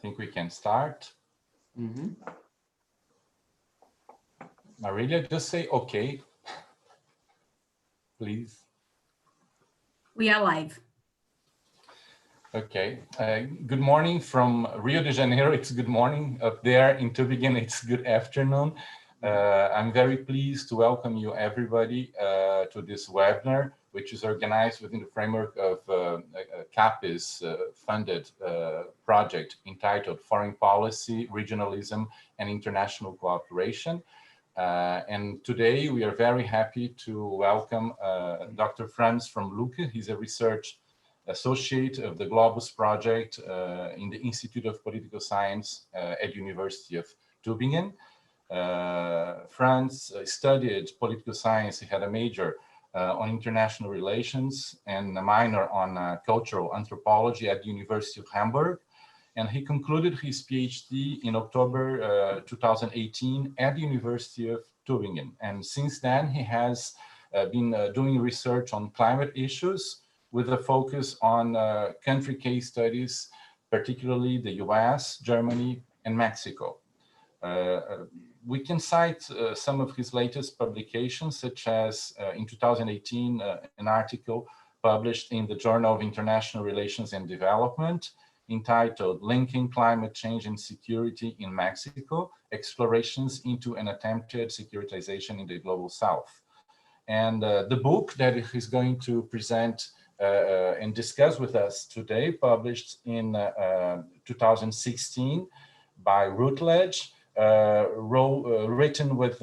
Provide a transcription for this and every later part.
think we can start. Marilia, just say okay, please. We are live. Okay. Good morning from Rio de Janeiro. It's good morning. Up there in Tübingen, it's good afternoon. I'm very pleased to welcome you, everybody, to this webinar, which is organized within the framework of a CAPES funded project entitled Foreign Policy, Regionalism, and International Cooperation. And today we are very happy to welcome Dr. Franz from Lucke. He's a research associate of the Globus project in the Institute of Political Science at University of Tübingen. Franz studied political science. He had a major on international relations and a minor on cultural anthropology at the University of Hamburg. And he concluded his PhD in October 2018 at the University of Tübingen. And since then, he has been doing research on climate issues with a focus on country case studies, particularly the US, Germany, and Mexico. We can cite some of his latest publications, such as in 2018, an article published in the Journal of International Relations and Development, entitled Linking Climate Change and Security in Mexico, Explorations into an Attempted Securitization in the Global South. And the book that he's going to present and discuss with us today, published in 2016 by Routledge, written with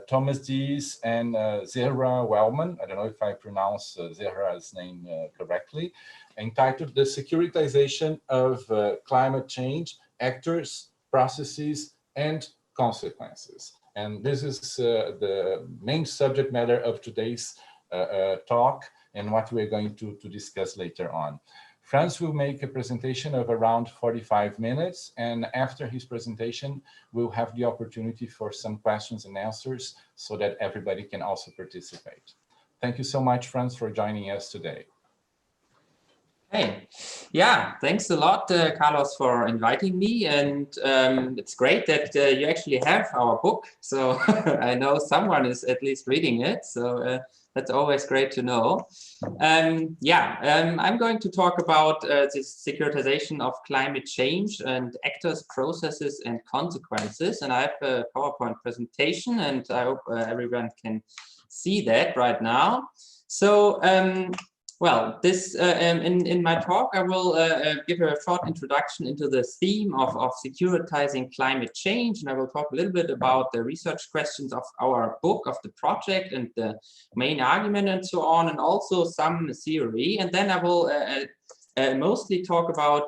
Thomas Dees and Zehra Wellman. I don't know if I pronounce Zehra's name correctly, entitled The Securitization of Climate Change, Actors, Processes, and Consequences. And this is the main subject matter of today's talk and what we're going to discuss later on. Franz will make a presentation of around 45 minutes, and after his presentation, we'll have the opportunity for some questions and answers so that everybody can also participate. Thank you so much, Franz, for joining us today. Hey, yeah, thanks a lot, Carlos, for inviting me. And it's great that you actually have our book. So I know someone is at least reading it. So that's always great to know. I'm going to talk about this securitization of climate change and actors, processes, and consequences. And I have a PowerPoint presentation, and I hope everyone can see that right now. So, well, this in my talk, I will give a short introduction into the theme of securitizing climate change, and I will talk a little bit about the research questions of our book, of the project, and the main argument, and so on, and also some theory. And then I will mostly talk about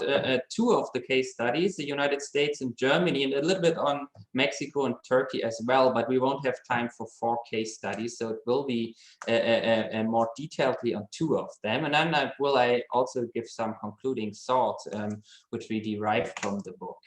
two of the case studies, the United States and Germany, and a little bit on Mexico and Turkey as well, but we won't have time for 4 case studies, so it will be more detailedly on 2 of them. And then I also give some concluding thoughts, which we derived from the book.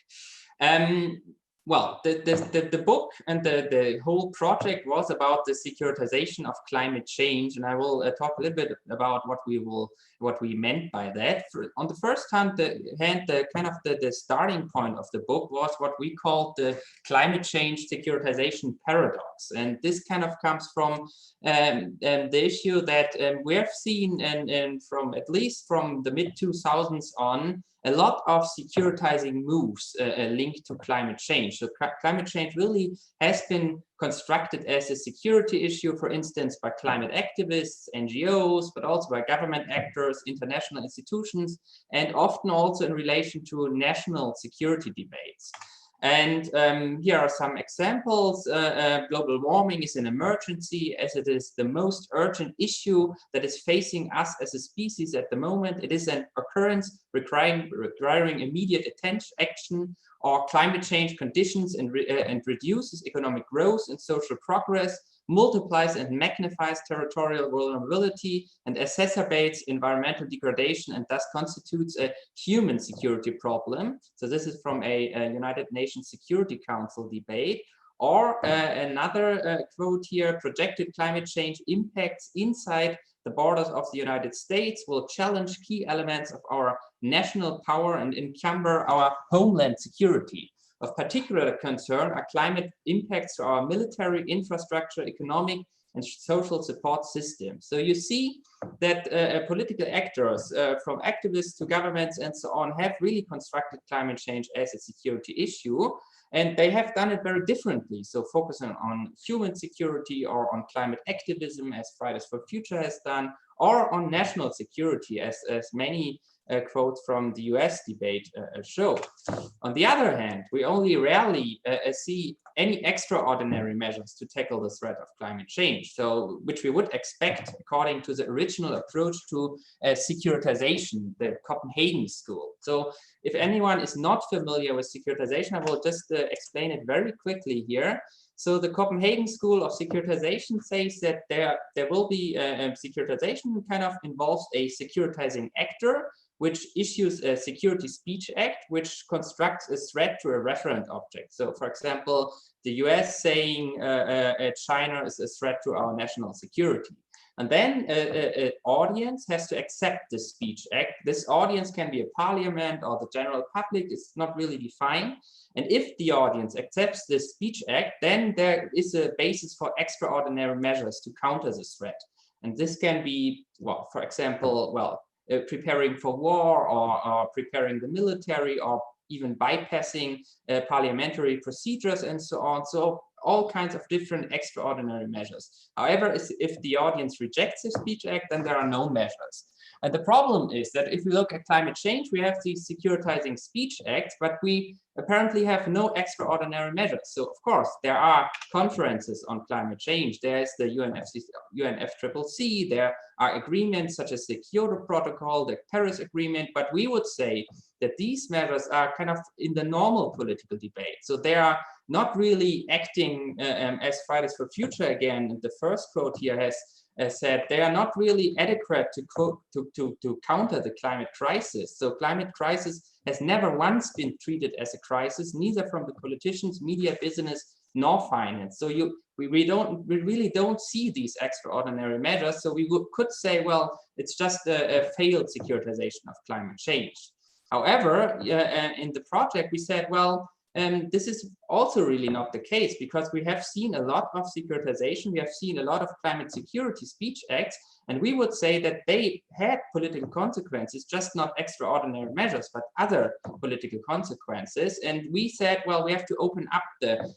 Well, the book and the whole project was about the securitization of climate change, and I will talk a little bit about what we meant by that. On the first hand, the starting point of the book was what we called the climate change securitization paradox, and this kind of comes from the issue that we have seen, and from at least from the mid-2000s on, a lot of securitizing moves linked to climate change. So climate change really has been constructed as a security issue, for instance, by climate activists, NGOs, but also by government actors, international institutions, and often also in relation to national security debates. And here are some examples. Global warming is an emergency, as it is the most urgent issue that is facing us as a species at the moment. It is an occurrence requiring immediate action, or climate change conditions and reduces economic growth and social progress, multiplies and magnifies territorial vulnerability, and exacerbates environmental degradation, and thus constitutes a human security problem. So this is from a United Nations Security Council debate. Or another quote here: projected climate change impacts inside the borders of the United States, will challenge key elements of our national power and encumber our homeland security. Of particular concern are climate impacts to our military infrastructure, economic and social support systems. So you see that political actors, from activists to governments and so on, have really constructed climate change as a security issue, and they have done it very differently. So focusing on human security or on climate activism, as Fridays for Future has done, or on national security, as many quotes from the US debate show. On the other hand, we only rarely see any extraordinary measures to tackle the threat of climate change, so which we would expect according to the original approach to securitization, the Copenhagen school. So if anyone is not familiar with securitization, I will just explain it very quickly here. So the Copenhagen School of Securitization says that there will be securitization kind of involves a securitizing actor, which issues a security speech act, which constructs a threat to a referent object. So for example, the US saying China is a threat to our national security. And then an audience has to accept this speech act. This audience can be a parliament or the general public, it's not really defined. And if the audience accepts this speech act, then there is a basis for extraordinary measures to counter this threat. And this can be, well, for example, well, preparing for war or preparing the military or even bypassing parliamentary procedures and so on. So all kinds of different extraordinary measures. However, if the audience rejects the speech act, then there are no measures. And the problem is that if we look at climate change, we have these securitizing speech acts, but we apparently have no extraordinary measures. So of course, there are conferences on climate change. There's the UNFCCC, there are agreements such as the Kyoto Protocol, the Paris Agreement, but we would say that these measures are kind of in the normal political debate. So they are not really acting as Fridays for Future, again, the first quote here has said, they are not really adequate to counter the climate crisis. So climate crisis has never once been treated as a crisis, neither from the politicians, media, business, nor finance. So we really don't see these extraordinary measures. So we could say, well, it's just a failed securitization of climate change. However, in the project, we said, well, this is also really not the case, because we have seen a lot of securitization, we have seen a lot of climate security speech acts, and we would say that they had political consequences, just not extraordinary measures, but other political consequences. And we said, well, we have to open up the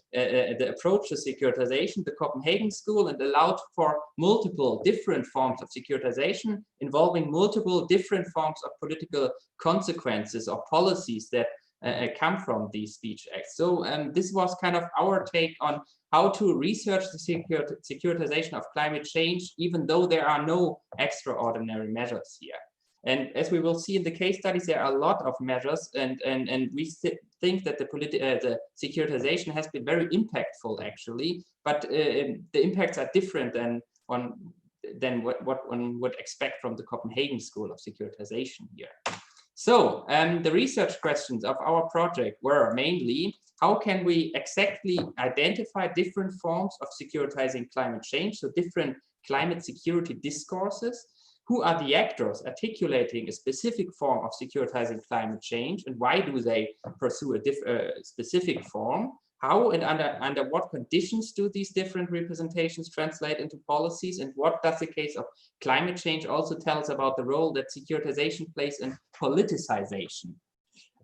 approach to securitization, the Copenhagen School, and allowed for multiple different forms of securitization involving multiple different forms of political consequences or policies that come from these speech acts. So this was kind of our take on how to research the securitization of climate change, even though there are no extraordinary measures here. And as we will see in the case studies, there are a lot of measures, and we think that the securitization has been very impactful, actually, but the impacts are different than what one would expect from the Copenhagen School of Securitization here. So the research questions of our project were mainly, how can we exactly identify different forms of securitizing climate change, so different climate security discourses? Who are the actors articulating a specific form of securitizing climate change, and why do they pursue a specific form? How and under what conditions do these different representations translate into policies, and what does the case of climate change also tell us about the role that securitization plays in politicization?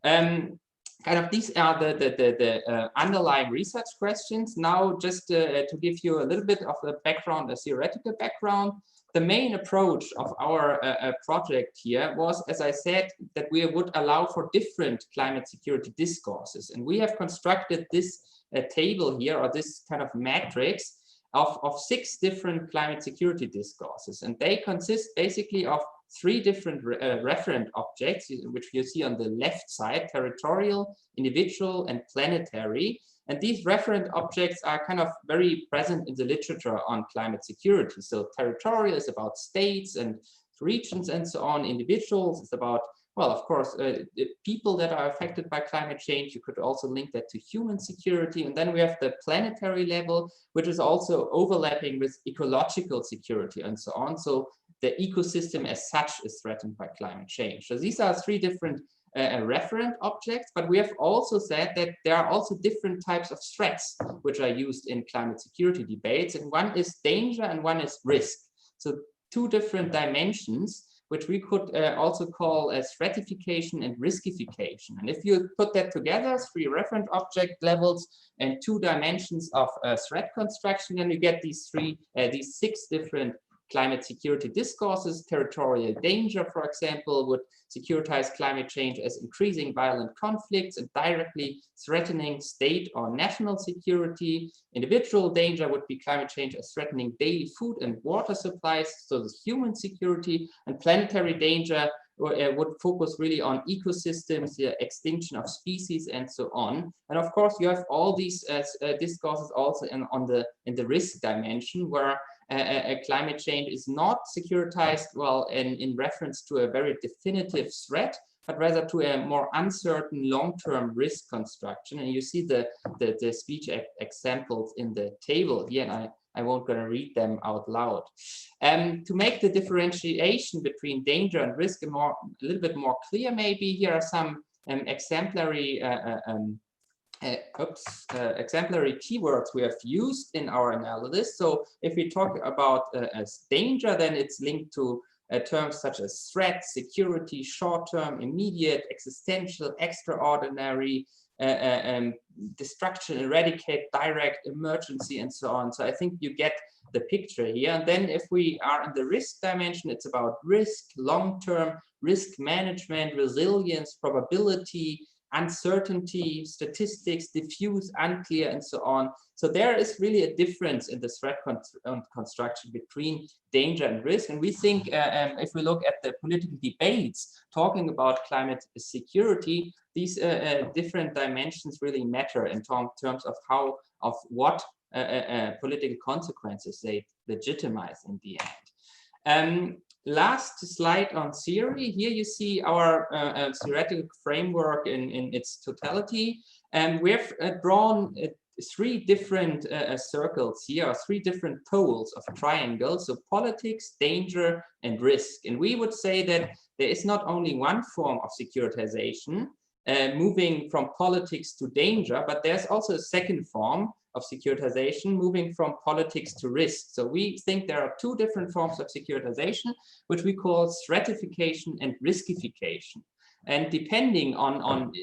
Kind of these are the underlying research questions. Now, just to give you a little bit of a background, a theoretical background, the main approach of our project here was, as I said, that we would allow for different climate security discourses. And we have constructed this table here, or this kind of matrix of 6 different climate security discourses. And they consist basically of 3 different referent objects, which you see on the left side: territorial, individual, and planetary. And these referent objects are kind of very present in the literature on climate security. So territorial is about states and regions and so on. Individuals is about, well, of course, people that are affected by climate change. You could also link that to human security. And then we have the planetary level, which is also overlapping with ecological security and so on. So the ecosystem as such is threatened by climate change. So these are three different referent objects, but we have also said that there are also different types of threats which are used in climate security debates, and one is danger and one is risk. So two different dimensions, which we could also call as threatification and riskification. And if you put that together, three referent object levels and two dimensions of threat construction, then you get these six different climate security discourses. Territorial danger, for example, would securitize climate change as increasing violent conflicts and directly threatening state or national security. Individual danger would be climate change as threatening daily food and water supplies, so the human security. And planetary danger would focus really on ecosystems, the extinction of species, and so on. And of course, you have all these discourses also in the risk dimension, where climate change is not securitized, well, in reference to a very definitive threat, but rather to a more uncertain long-term risk construction. And you see the speech examples in the table here, and I won't gonna read them out loud. To make the differentiation between danger and risk a little bit more clear, maybe here are some exemplary exemplary keywords we have used in our analysis. So if we talk about as danger, then it's linked to terms such as threat, security, short-term, immediate, existential, extraordinary, destruction, eradicate, direct, emergency, and so on. So I think you get the picture here. And then if we are in the risk dimension, it's about risk, long-term, risk management, resilience, probability, uncertainty, statistics, diffuse, unclear, and so on. So there is really a difference in the threat construction between danger and risk. And we think if we look at the political debates talking about climate security, these different dimensions really matter in terms of what political consequences they legitimize in the end. Last slide on theory. Here you see our theoretical framework in its totality. And we have drawn three different circles here, or three different poles of triangles. So politics, danger, and risk. And we would say that there is not only one form of securitization moving from politics to danger, but there's also a second form of securitization moving from politics to risk. So we think there are two different forms of securitization, which we call stratification and riskification. And depending on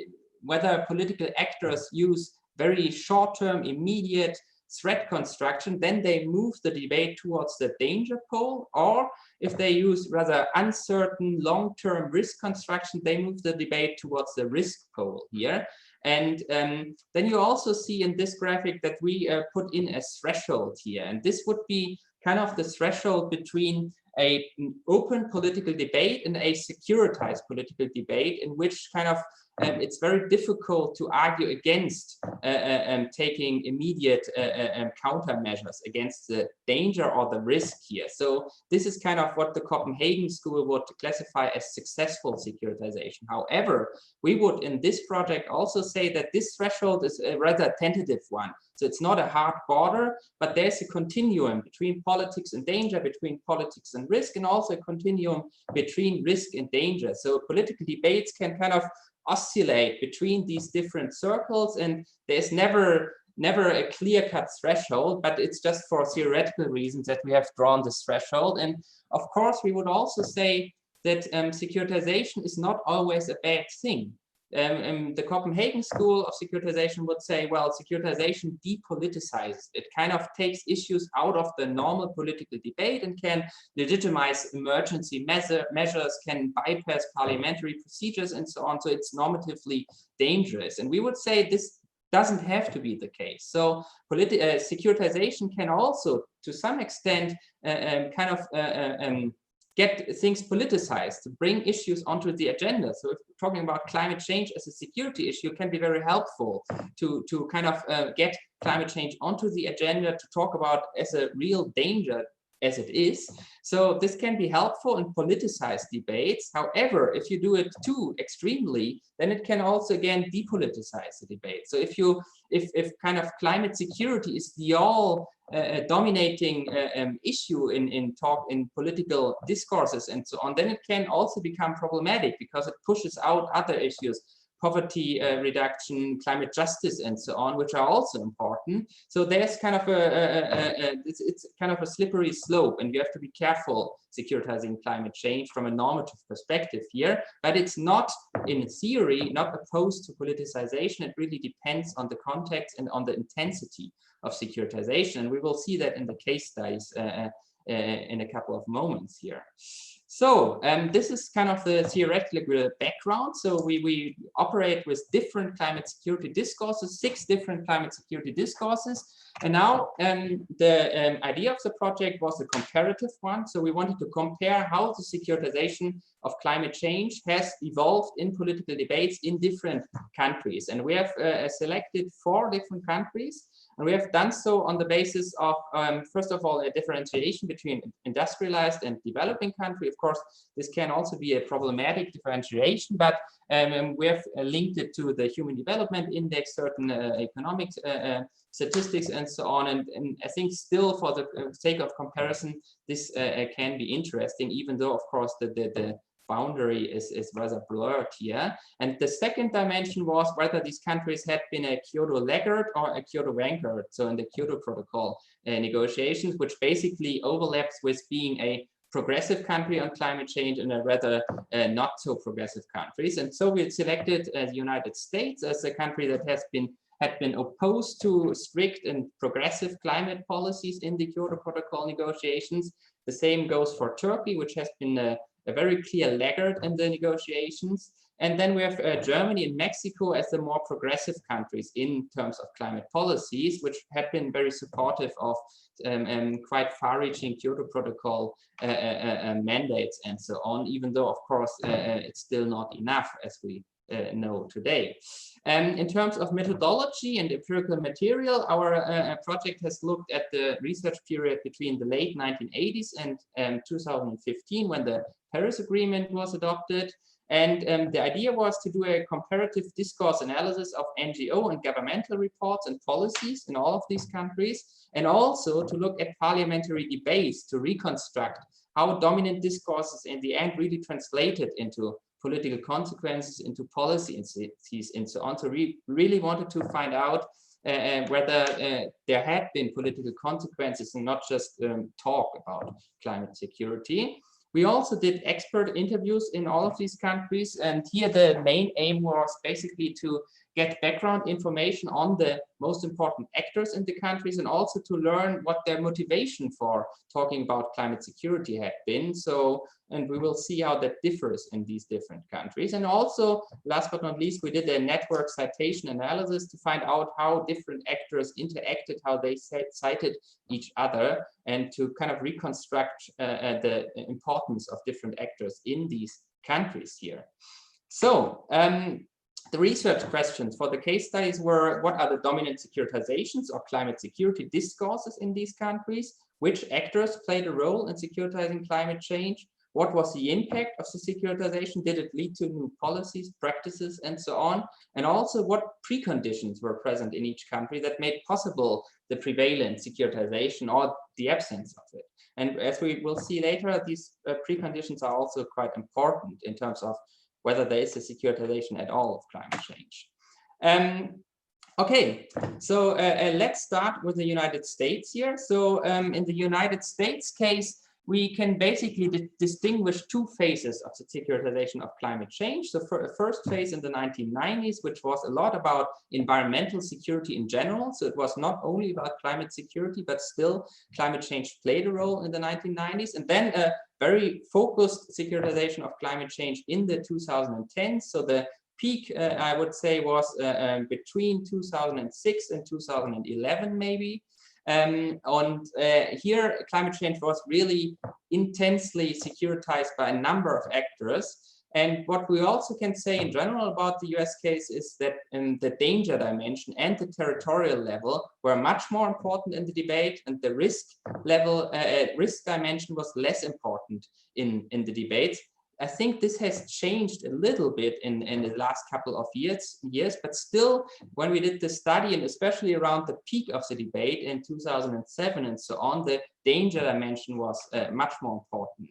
whether political actors use very short-term, immediate threat construction, then they move the debate towards the danger pole, or if they use rather uncertain long-term risk construction, they move the debate towards the risk pole here. And then you also see in this graphic that we put in a threshold here, and this would be kind of the threshold between an open political debate and a securitized political debate, in which kind of it's very difficult to argue against taking immediate countermeasures against the danger or the risk here. So this is kind of what the Copenhagen School would classify as successful securitization. However, we would in this project also say that this threshold is a rather tentative one. So it's not a hard border, but there's a continuum between politics and danger, between politics and risk, and also a continuum between risk and danger. So political debates can kind of oscillate between these different circles, and there's never a clear-cut threshold, but it's just for theoretical reasons that we have drawn this threshold. And of course, we would also say that securitization is not always a bad thing. The Copenhagen School of Securitization would say, well, securitization depoliticizes. It kind of takes issues out of the normal political debate and can legitimize emergency measures, can bypass parliamentary procedures, and so on. So it's normatively dangerous. And we would say this doesn't have to be the case. So securitization can also, to some extent, kind of get things politicized, to bring issues onto the agenda. So if we're talking about climate change as a security issue, can be very helpful to kind of get climate change onto the agenda, to talk about as a real danger as it is. So this can be helpful in politicized debates. However, if you do it too extremely, then it can also again depoliticize the debate. So if kind of climate security is the all dominating issue in political discourses and so on, then it can also become problematic because it pushes out other issues, poverty reduction, climate justice, and so on, which are also important. So there's kind of it's kind of a slippery slope, and you have to be careful securitizing climate change from a normative perspective here. But it's not, in theory, not opposed to politicization. It really depends on the context and on the intensity of securitization. And we will see that in the case studies in a couple of moments here. So this is kind of the theoretical background. So we operate with different climate security discourses, 6 different climate security discourses. And now the idea of the project was a comparative one. So we wanted to compare how the securitization of climate change has evolved in political debates in different countries. And we have selected 4 different countries. And we have done so on the basis of, first of all, a differentiation between industrialized and developing country. Of course, this can also be a problematic differentiation, but we have linked it to the Human Development Index, certain economic statistics, and so on. And I think still, for the sake of comparison, this can be interesting, even though, of course, the boundary is rather blurred here. And the second dimension was whether these countries had been a Kyoto laggard or a Kyoto vanguard. So in the Kyoto Protocol negotiations, which basically overlaps with being a progressive country on climate change and a rather not so progressive countries. And so we selected the United States as a country that had been opposed to strict and progressive climate policies in the Kyoto Protocol negotiations. The same goes for Turkey, which has been a very clear laggard in the negotiations. And then we have Germany and Mexico as the more progressive countries in terms of climate policies, which have been very supportive of quite far-reaching Kyoto Protocol mandates and so on, even though, of course, it's still not enough, as we know today. In terms of methodology and empirical material, our project has looked at the research period between the late 1980s and 2015, when the Paris Agreement was adopted. And the idea was to do a comparative discourse analysis of NGO and governmental reports and policies in all of these countries, and also to look at parliamentary debates to reconstruct how dominant discourses in the end really translated into political consequences, into policy and so on. So we really wanted to find out whether there had been political consequences and not just talk about climate security. We also did expert interviews in all of these countries, and here the main aim was basically to get background information on the most important actors in the countries, and also to learn what their motivation for talking about climate security had been. So, and we will see how that differs in these different countries. And also, last but not least, we did a network citation analysis to find out how different actors interacted, how they cited each other, and to kind of reconstruct the importance of different actors in these countries here. So, the research questions for the case studies were: what are the dominant securitizations or climate security discourses in these countries? Which actors played a role in securitizing climate change? What was the impact of the securitization? Did it lead to new policies, practices, and so on? And also, what preconditions were present in each country that made possible the prevalent securitization or the absence of it? And as we will see later, these preconditions are also quite important in terms of whether there is a securitization at all of climate change. Okay, so let's start with the United States here. So in the United States case, we can basically distinguish 2 phases of the securitization of climate change. So for a first phase in the 1990s, which was a lot about environmental security in general. So it was not only about climate security, but still climate change played a role in the 1990s. And then a very focused securitization of climate change in the 2010s. So the peak, I would say, was between 2006 and 2011, maybe. Here, climate change was really intensely securitized by a number of actors. And what we also can say in general about the US case is that the danger dimension and the territorial level were much more important in the debate, and the risk level, risk dimension was less important in the debates. I think this has changed a little bit in the last couple of years, but still, when we did the study, and especially around the peak of the debate in 2007 and so on, the danger dimension was much more important.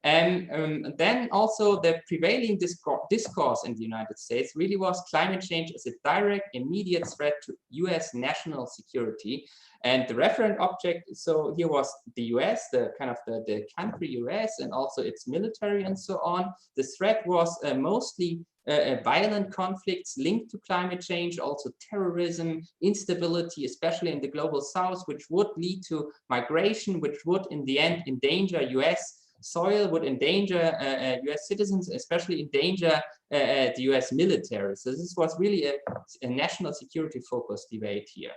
And then also the prevailing discourse in the United States really was climate change as a direct, immediate threat to US national security. And the referent object, so here was the US, the kind of the country US, and also its military and so on. The threat was mostly violent conflicts linked to climate change, also terrorism, instability, especially in the global south, which would lead to migration, which would in the end endanger US soil, would endanger US citizens, especially endanger the US military. So this was really a national security focused debate here.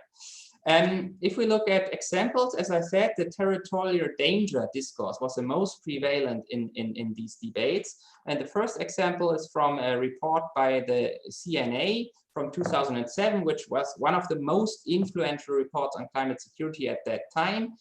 If we look at examples, as I said, the territorial danger discourse was the most prevalent in these debates. And the first example is from a report by the CNA from 2007, which was one of the most influential reports on climate security at that time.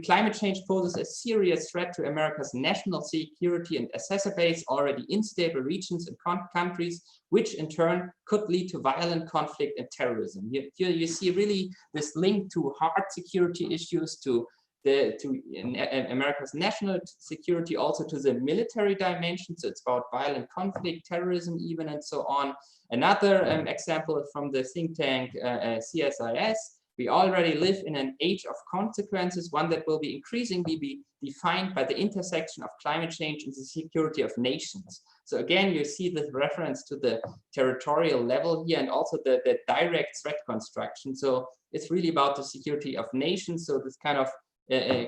Climate change poses a serious threat to America's national security and exacerbates already unstable regions and countries, which in turn could lead to violent conflict and terrorism. Here you see really this link to hard security issues, to America's national security, also to the military dimension. So it's about violent conflict, terrorism even, and so on. Another example from the think tank CSIS. We already live in an age of consequences, one that will be increasingly be defined by the intersection of climate change and the security of nations. So again, you see the reference to the territorial level here, and also the direct threat construction. So it's really about the security of nations. So this kind of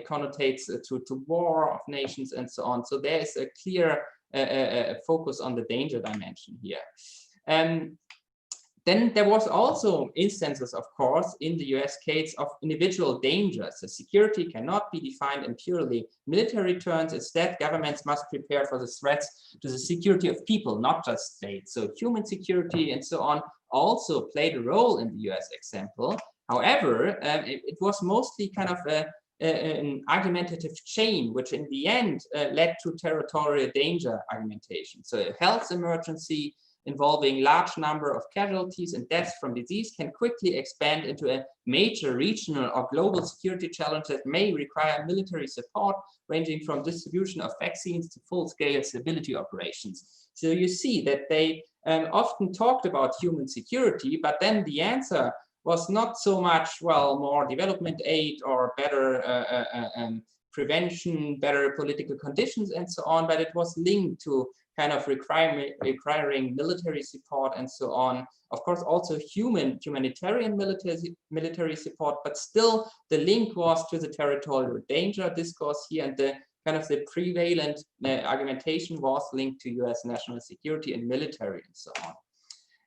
connotates to war of nations and so on. So there is a clear focus on the danger dimension here. Then there was also instances, of course, in the US case of individual dangers. So security cannot be defined in purely military terms. Instead, governments must prepare for the threats to the security of people, not just states. So human security and so on also played a role in the US example. However, it was mostly kind of an argumentative chain, which in the end led to territorial danger argumentation. So a health emergency involving large number of casualties and deaths from disease can quickly expand into a major regional or global security challenge that may require military support, ranging from distribution of vaccines to full-scale stability operations. So you see that they often talked about human security, but then the answer was not so much, well, more development aid or better prevention, better political conditions and so on, but it was linked to kind of requiring military support and so on. Of course, also humanitarian military support, but still the link was to the territorial danger discourse here, and the kind of the prevalent argumentation was linked to US national security and military and so on.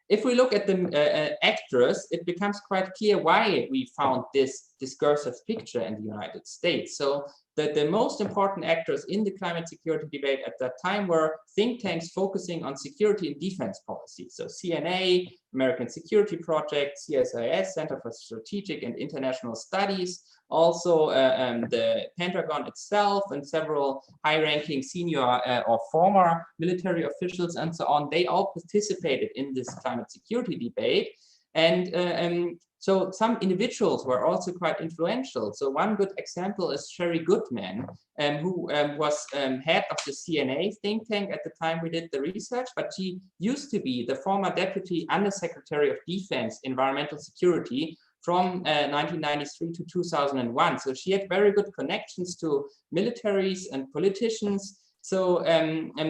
If we look at the actors, it becomes quite clear why we found this discursive picture in the United States. So the most important actors in the climate security debate at that time were think tanks focusing on security and defense policy. So CNA, American Security Project, CSIS, Center for Strategic and International Studies, also the Pentagon itself, and several high-ranking senior or former military officials and so on. They all participated in this climate security debate. And so some individuals were also quite influential. So one good example is Sherry Goodman, who was head of the CNA think tank at the time we did the research, but she used to be the former Deputy Undersecretary of Defense Environmental Security from 1993 to 2001. So she had very good connections to militaries and politicians. So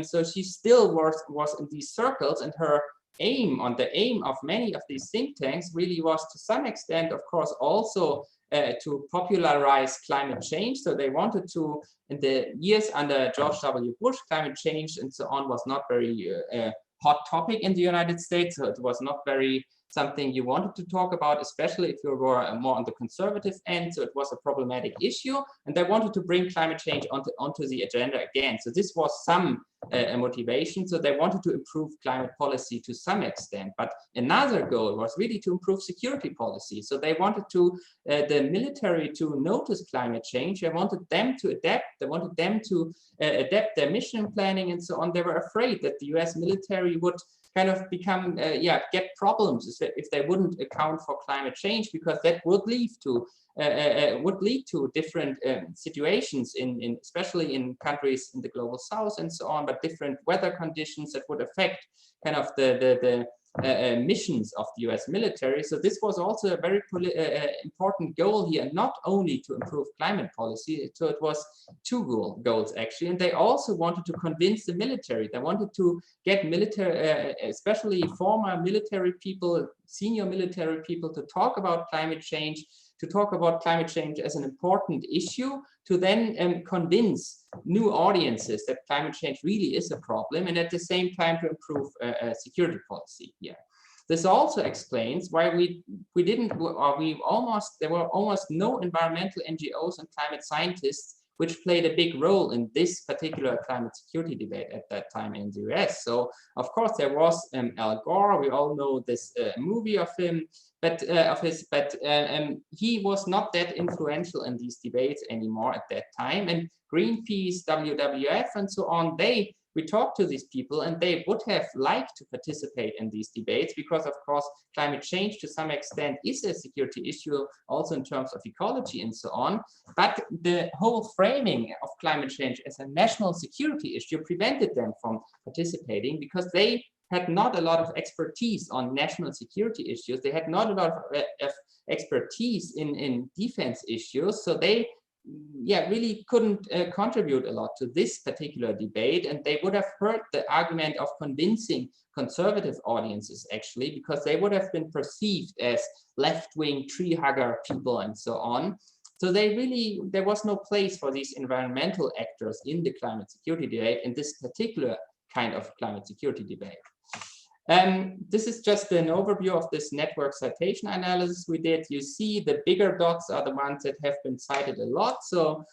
so she still was in these circles, and her aim of many of these think tanks really was to some extent, of course, also to popularize climate change. So they wanted to, in the years under George W. Bush, climate change and so on was not very hot topic in the United States. So it was not very something you wanted to talk about, especially if you were more on the conservative end. So it was a problematic issue, and they wanted to bring climate change onto the agenda again. So this was some motivation. So they wanted to improve climate policy to some extent. But another goal was really to improve security policy. So they wanted to the military to notice climate change. They wanted them to adapt. They wanted them to adapt their mission planning and so on. They were afraid that the US military would kind of become, get problems if they wouldn't account for climate change, because that would lead to different situations in especially in countries in the global south and so on, but different weather conditions that would affect kind of the missions of the US military. So this was also a very important goal here, not only to improve climate policy. So it was two goals actually, and they also wanted to convince the military. They wanted to get military, especially former military people, senior military people, to talk about climate change, as an important issue, to then convince new audiences that climate change really is a problem, and at the same time to improve security policy here. This also explains why there were almost no environmental NGOs and climate scientists which played a big role in this particular climate security debate at that time in the US. So of course there was Al Gore. We all know this movie of him, but he was not that influential in these debates anymore at that time. And Greenpeace, WWF, and so on, we talked to these people, and they would have liked to participate in these debates, because of course climate change to some extent is a security issue also in terms of ecology and so on. But the whole framing of climate change as a national security issue prevented them from participating, because they had not a lot of expertise on national security issues. They had not a lot of expertise in defense issues. So they really couldn't contribute a lot to this particular debate, and they would have heard the argument of convincing conservative audiences actually, because they would have been perceived as left-wing tree hugger people and so on. So there was no place for these environmental actors in the climate security debate, in this particular kind of climate security debate. This is just an overview of this network citation analysis we did. You see the bigger dots are the ones that have been cited a lot. So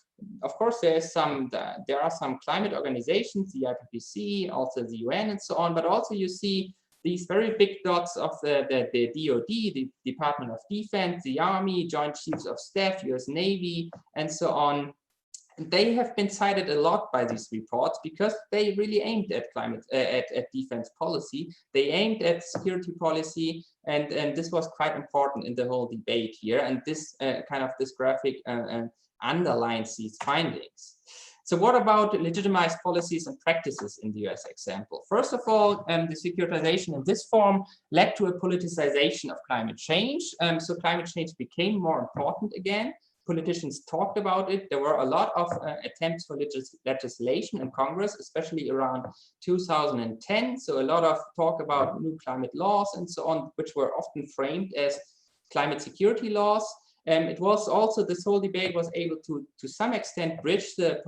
of course there are some climate organizations, the IPCC, also the UN and so on, but also you see these very big dots of the DoD, the Department of Defense, the Army, Joint Chiefs of Staff, US Navy, and so on. They have been cited a lot by these reports because they really aimed at at defense policy. They aimed at security policy, and this was quite important in the whole debate here. And this this graphic underlines these findings. So what about legitimized policies and practices in the US example? First of all, the securitization in this form led to a politicization of climate change. So climate change became more important again. Politicians talked about it. There were a lot of attempts for legislation in Congress, especially around 2010. So a lot of talk about new climate laws and so on, which were often framed as climate security laws. It was also, this whole debate was able to some extent bridge the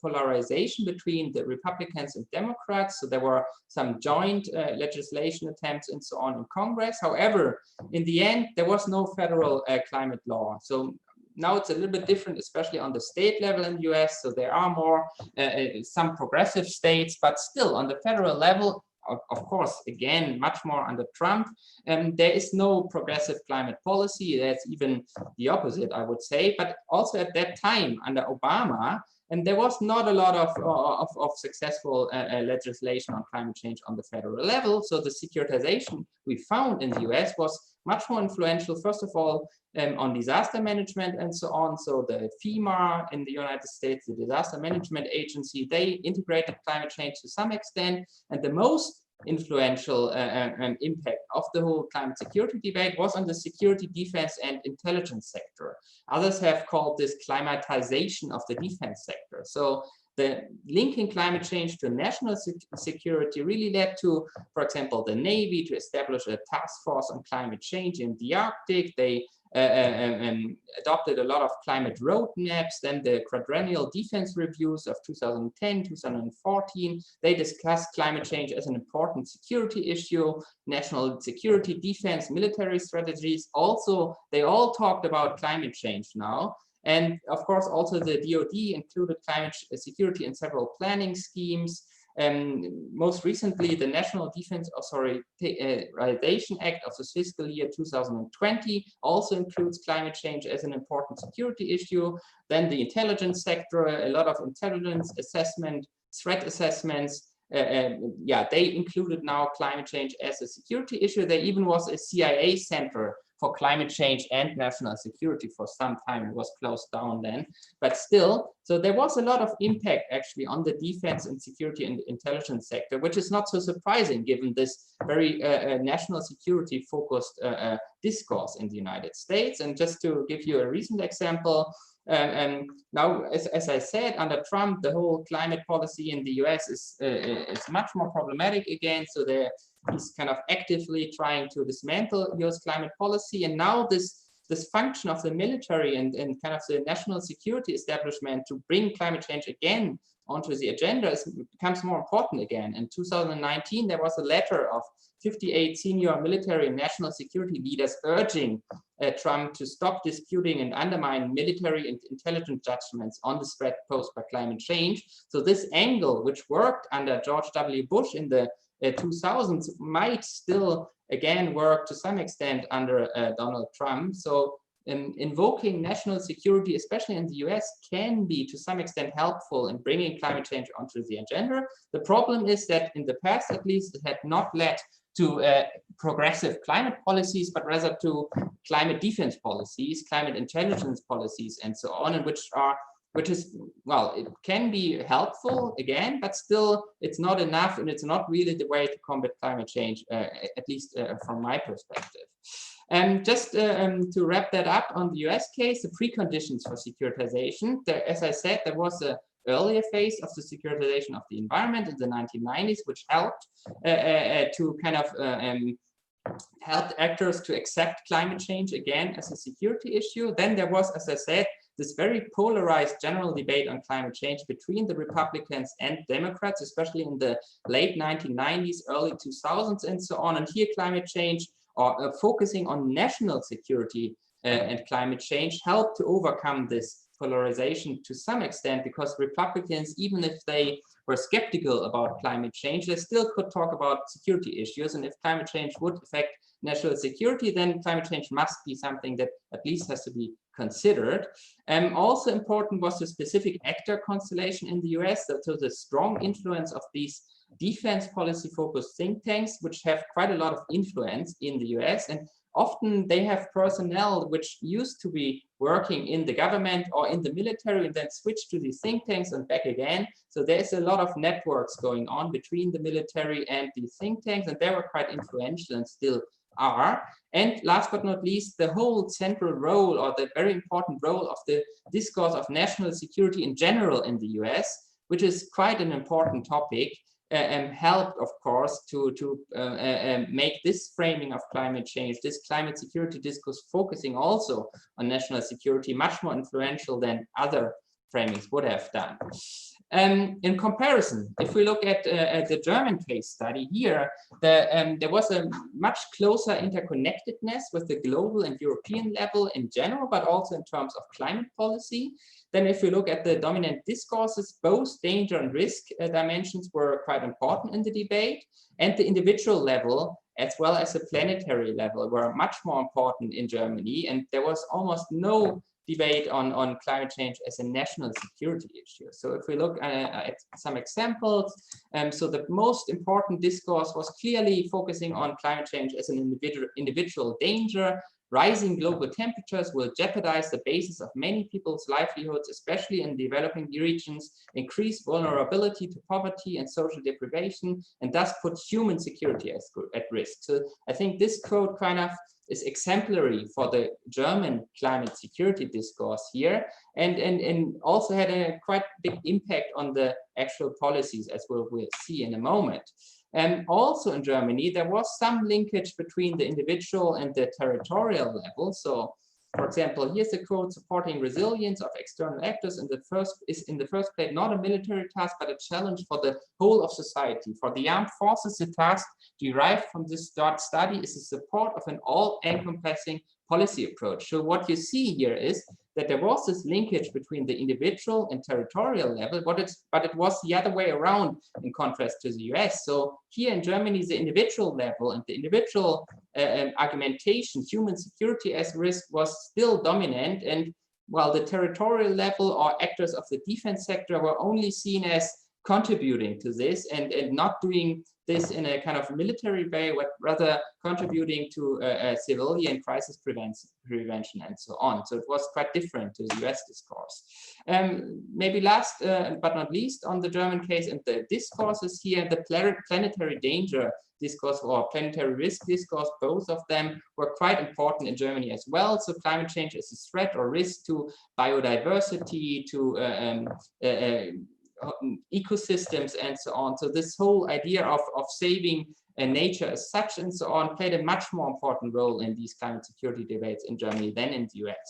polarization between the Republicans and Democrats. So there were some joint legislation attempts and so on in Congress. However, in the end, there was no federal climate law. So now it's a little bit different, especially on the state level in the US. So there are more, some progressive states, but still on the federal level, of course, again, much more under Trump, there is no progressive climate policy. That's even the opposite, I would say. But also at that time under Obama, and there was not a lot of successful legislation on climate change on the federal level. So the securitization we found in the US was much more influential, first of all, on disaster management and so on. So the FEMA in the United States, the Disaster Management Agency, they integrated climate change to some extent. And the most influential impact of the whole climate security debate was on the security, defense, and intelligence sector. Others have called this climatization of the defense sector. So the linking climate change to national security really led to, for example, the Navy to establish a task force on climate change in the Arctic. They adopted a lot of climate roadmaps. Then the quadrennial defense reviews of 2010, 2014, they discussed climate change as an important security issue, national security, defense, military strategies. Also, they all talked about climate change now. And of course, also the DoD included climate security in several planning schemes. Most recently, the National Defense Authorization Act of the fiscal year 2020 also includes climate change as an important security issue. Then the intelligence sector, a lot of intelligence assessment, threat assessments, they included now climate change as a security issue. There even was a CIA center for climate change and national security for some time. It was closed down then, but still, so there was a lot of impact actually on the defense and security and intelligence sector, which is not so surprising given this very national security focused discourse in the United States. And just to give you a recent example, now, as I said, under Trump, the whole climate policy in the US is much more problematic again. So he's kind of actively trying to dismantle US climate policy. And now this function of the military and kind of the national security establishment to bring climate change again onto the agenda becomes more important again. In 2019, there was a letter of 58 senior military and national security leaders urging Trump to stop disputing and undermine military and intelligence judgments on the threat posed by climate change. So this angle, which worked under George W. Bush in the 2000s, might still again work to some extent under Donald Trump. So invoking national security, especially in the US, can be to some extent helpful in bringing climate change onto the agenda. The problem is that in the past, at least, it had not led to progressive climate policies, but rather to climate defense policies, climate intelligence policies, and so on, and which is, well, it can be helpful again, but still it's not enough, and it's not really the way to combat climate change, at least from my perspective. And just to wrap that up on the US case, the preconditions for securitization, as I said, there was a earlier phase of the securitization of the environment in the 1990s, which helped to kind of help actors to accept climate change again as a security issue. Then there was, as I said, this very polarized general debate on climate change between the Republicans and Democrats, especially in the late 1990s, early 2000s, and so on. And here climate change, or focusing on national security and climate change, helped to overcome this polarization to some extent, because Republicans, even if they were skeptical about climate change, they still could talk about security issues. And if climate change would affect national security, then climate change must be something that at least has to be considered. Also important was the specific actor constellation in the US, so the strong influence of these defense policy focused think tanks, which have quite a lot of influence in the US. And often they have personnel which used to be working in the government or in the military and then switch to these think tanks and back again. So there's a lot of networks going on between the military and these think tanks, and they were quite influential and still are. And last but not least, the whole central role, or the very important role of the discourse of national security in general in the US, which is quite an important topic, helped, of course, to make this framing of climate change, this climate security discourse focusing also on national security, much more influential than other framings would have done. In comparison, if we look at the German case study here, there was a much closer interconnectedness with the global and European level in general, but also in terms of climate policy. Then if we look at the dominant discourses, both danger and risk dimensions were quite important in the debate, and the individual level as well as the planetary level were much more important in Germany, and there was almost no debate on climate change as a national security issue. So if we look at some examples, so the most important discourse was clearly focusing on climate change as an individual danger. Rising global temperatures will jeopardize the basis of many people's livelihoods, especially in developing regions, increase vulnerability to poverty and social deprivation, and thus put human security at risk. So I think this quote kind of is exemplary for the German climate security discourse here, and also had a quite big impact on the actual policies, as we'll see in a moment. And also in Germany, there was some linkage between the individual and the territorial level. So For example, here's a quote: "Supporting resilience of external actors in the first place not a military task, but a challenge for the whole of society. For the armed forces, the task derived from this study is the support of an all-encompassing policy approach." So what you see here is that there was this linkage between the individual and territorial level, but it was the other way around in contrast to the US. So here in Germany, the individual level and the individual argumentation, human security as risk, was still dominant, and while the territorial level or actors of the defense sector were only seen as contributing to this and not doing this in a kind of military way, but rather contributing to civilian crisis prevention and so on. So it was quite different to the US discourse. Maybe last but not least on the German case and the discourses here, the planetary danger discourse or planetary risk discourse, both of them were quite important in Germany as well. So climate change is a threat or risk to biodiversity, to ecosystems and so on. So this whole idea of saving nature as such and so on played a much more important role in these climate security debates in Germany than in the US.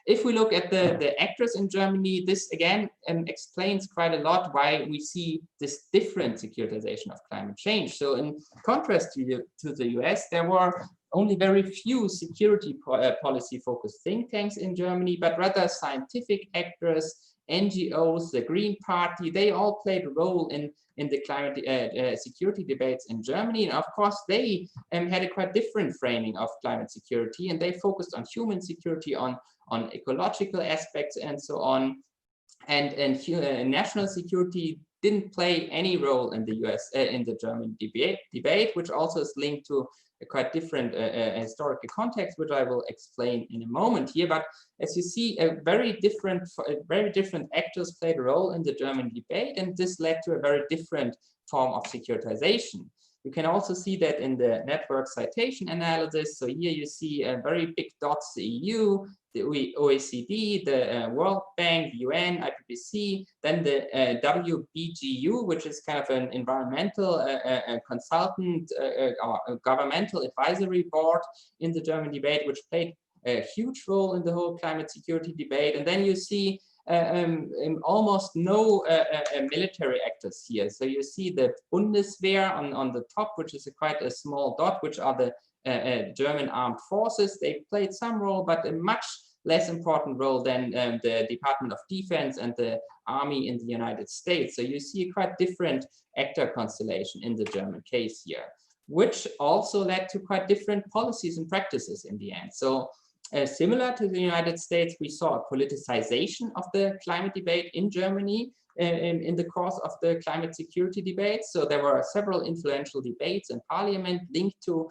If we look at the actors in Germany, this again explains quite a lot why we see this different securitization of climate change. So in contrast to the US, there were only very few security policy focused think tanks in Germany, but rather scientific actors, NGOs, the Green Party, they all played a role in the climate security debates in Germany. And of course, they had a quite different framing of climate security, and they focused on human security, on ecological aspects and so on. And national security didn't play any role in the US, in the German debate, which also is linked to a quite different historical context, which I will explain in a moment here. But as you see, very different actors played a role in the German debate, and this led to a very different form of securitization. You can also see that in the network citation analysis. So here you see very big dots: the EU, the OECD, the World Bank, the UN, IPCC, then the WBGU, which is kind of an environmental consultant or governmental advisory board in the German debate, which played a huge role in the whole climate security debate. And then you see almost no military actors here. So you see the Bundeswehr on the top, which is quite a small dot, which are the German armed forces. They played some role, but a much less important role than the Department of Defense and the Army in the United States. So you see a quite different actor constellation in the German case here, which also led to quite different policies and practices in the end. So similar to the United States, we saw a politicization of the climate debate in Germany in the course of the climate security debate. So there were several influential debates in parliament linked to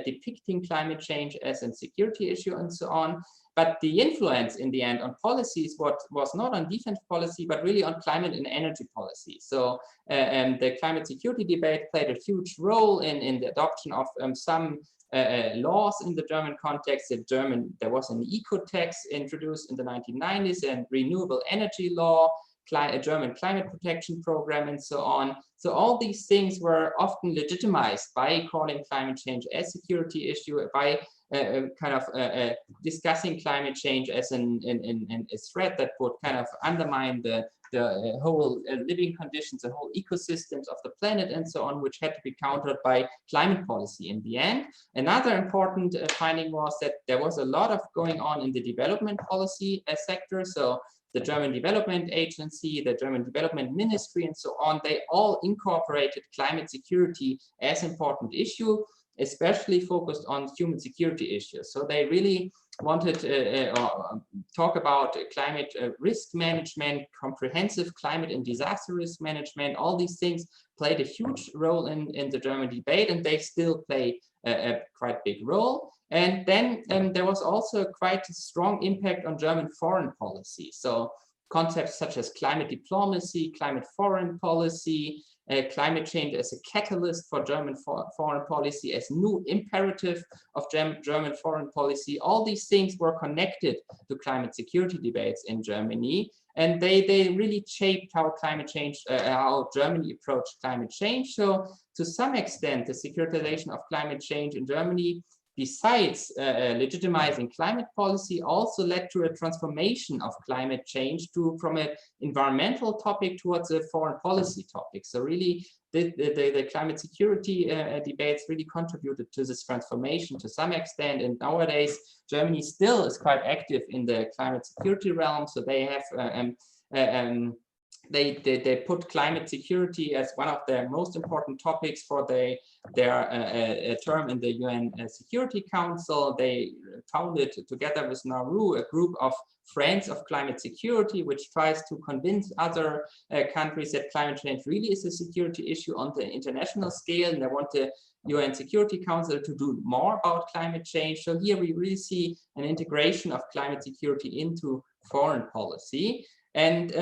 depicting climate change as a security issue and so on. But the influence in the end on policies was not on defense policy, but really on climate and energy policy. So the climate security debate played a huge role in the adoption of some laws in the German context. There was an eco-tax introduced in the 1990s, and renewable energy law, a German climate protection program, and so on. So all these things were often legitimized by calling climate change a security issue, by discussing climate change as a threat that would kind of undermine the whole living conditions, the whole ecosystems of the planet and so on, which had to be countered by climate policy in the end. Another important finding was that there was a lot of going on in the development policy sector. So the German Development Agency, the German Development Ministry, and so on, they all incorporated climate security as an important issue, especially focused on human security issues. So they really wanted to talk about climate risk management, comprehensive climate and disaster risk management. All these things played a huge role in the German debate, and they still play a quite big role. And then there was also quite a strong impact on German foreign policy. So concepts such as climate diplomacy, climate foreign policy, climate change as a catalyst for German foreign policy, as new imperative of German foreign policy. All these things were connected to climate security debates in Germany, and they really shaped how climate change, how Germany approached climate change. So to some extent, the securitization of climate change in Germany besides legitimizing climate policy, also led to a transformation of climate change from an environmental topic towards a foreign policy topic. So really, the climate security debates really contributed to this transformation to some extent. And nowadays, Germany still is quite active in the climate security realm. So they have they put climate security as one of their most important topics for their term in the UN Security Council. They founded, together with Nauru, a group of Friends of Climate Security, which tries to convince other countries that climate change really is a security issue on the international scale, and they want the UN Security Council to do more about climate change. So here we really see an integration of climate security into foreign policy. And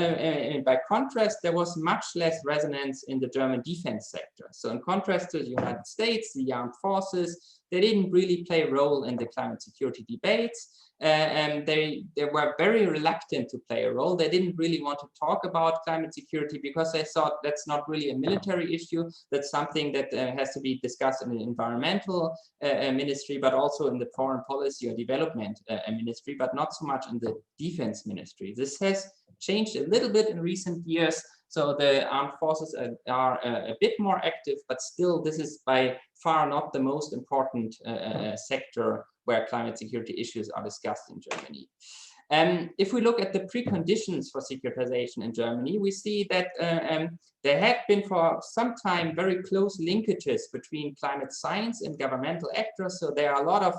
by contrast, there was much less resonance in the German defense sector. So in contrast to the United States, the armed forces, they didn't really play a role in the climate security debates. And they were very reluctant to play a role. They didn't really want to talk about climate security because they thought that's not really a military issue. That's something that has to be discussed in the environmental ministry, but also in the foreign policy or development ministry, but not so much in the defense ministry. This has changed a little bit in recent years. So the armed forces are a bit more active, but still this is by far not the most important sector where climate security issues are discussed in Germany. If we look at the preconditions for securitization in Germany, we see that there have been for some time very close linkages between climate science and governmental actors. So there are a lot of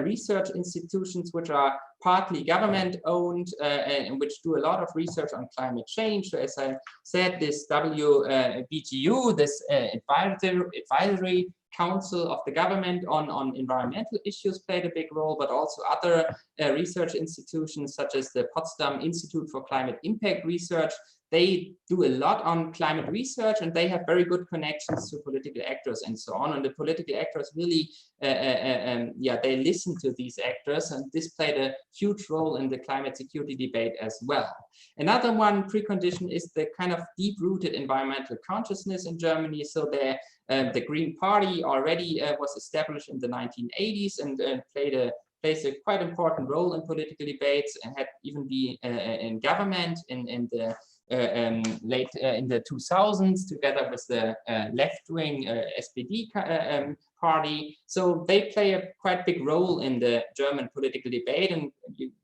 research institutions which are partly government owned and which do a lot of research on climate change. So as I said, this WBGU, this advisory council of the government on environmental issues played a big role, but also other research institutions such as the Potsdam Institute for Climate Impact Research. They do a lot on climate research, and they have very good connections to political actors and so on. And the political actors really, they listen to these actors, and this played a huge role in the climate security debate as well. Another one precondition is the kind of deep-rooted environmental consciousness in Germany. So the Green Party already was established in the 1980s and plays a quite important role in political debates, and had even been in government in the late in the 2000s, together with the left-wing SPD party. So they play a quite big role in the German political debate, and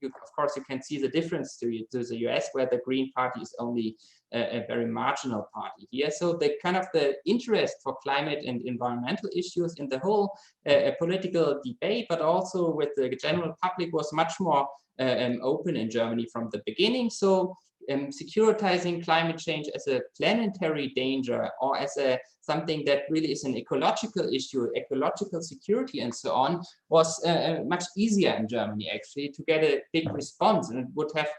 of course you can see the difference to the US, where the Green Party is only a very marginal party here. So the interest for climate and environmental issues in the whole political debate, but also with the general public, was much more open in Germany from the beginning. So securitizing climate change as a planetary danger, or as something that really is an ecological issue, ecological security and so on, was much easier in Germany actually to get a big response. And it would have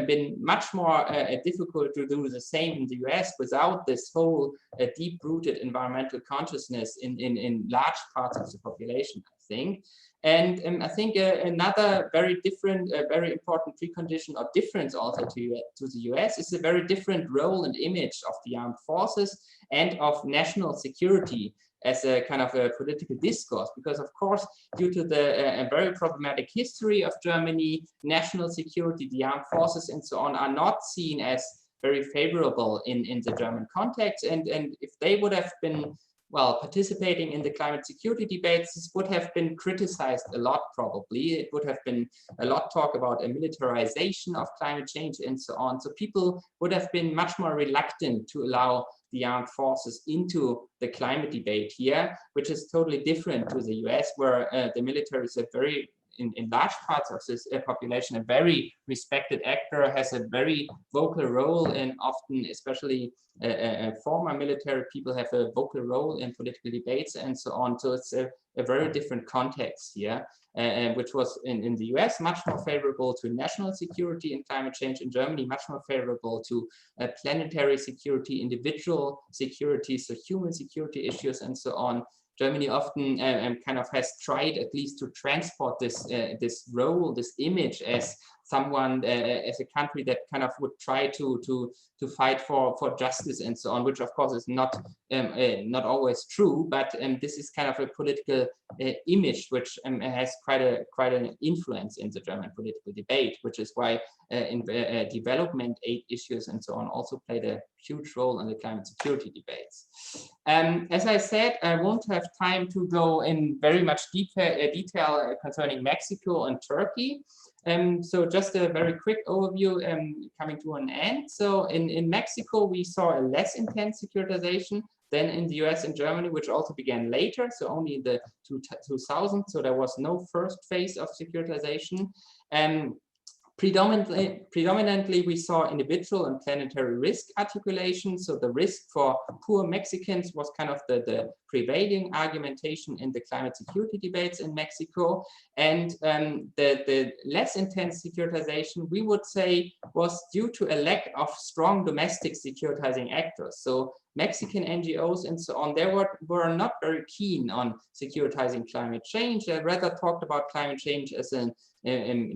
been much more difficult to do the same in the US without this whole deep-rooted environmental consciousness in large parts of the population, I think. And I think another very different, very important precondition or difference also to the US is a very different role and image of the armed forces and of national security as a kind of a political discourse. Because of course, due to the very problematic history of Germany, national security, the armed forces and so on are not seen as very favorable in the German context. And if they would have been participating in the climate security debates, this would have been criticized a lot, probably. It would have been a lot talk about a militarization of climate change and so on. So people would have been much more reluctant to allow the armed forces into the climate debate here, which is totally different to the US, where the military is a very, in large parts of this population, a very respected actor, has a very vocal role, and often, especially former military people, have a vocal role in political debates and so on. So it's a very different context here, which was in the US much more favorable to national security and climate change. In Germany, much more favorable to planetary security, individual security, so human security issues and so on. Germany often kind of has tried at least to transport this this role, this image as someone as a country that kind of would try to fight for justice and so on, which of course is not always true, but this is kind of a political image which has quite an influence in the German political debate, which is why in development aid issues and so on also played a huge role in the climate security debates. As I said, I won't have time to go in very much detail concerning Mexico and Turkey. So just a very quick overview coming to an end. So in Mexico, we saw a less intense securitization than in the US and Germany, which also began later, so only in the 2000s. So there was no first phase of securitization. Predominantly, we saw individual and planetary risk articulation. So the risk for poor Mexicans was kind of the prevailing argumentation in the climate security debates in Mexico. And the less intense securitization, we would say, was due to a lack of strong domestic securitizing actors. So Mexican NGOs and so on, they were not very keen on securitizing climate change. They rather talked about climate change as a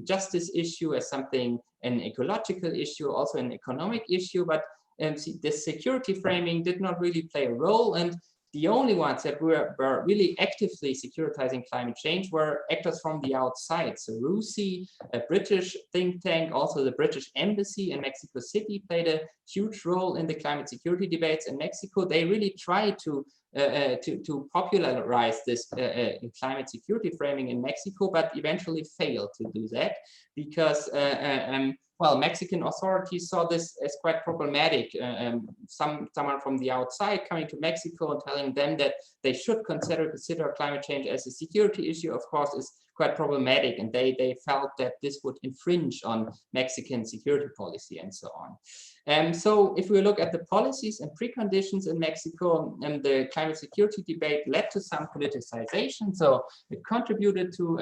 justice issue, as something, an ecological issue, also an economic issue, but the security framing did not really play a role. And the only ones that were really actively securitizing climate change were actors from the outside. So RUSI, a British think tank, also the British embassy in Mexico City played a huge role in the climate security debates in Mexico. They really tried to popularize this climate security framing in Mexico, but eventually failed to do that because well, Mexican authorities saw this as quite problematic. Someone from the outside coming to Mexico and telling them that they should consider climate change as a security issue, of course, is quite problematic, and they felt that this would infringe on Mexican security policy and so on. So if we look at the policies and preconditions in Mexico, the climate security debate led to some politicization. So it contributed to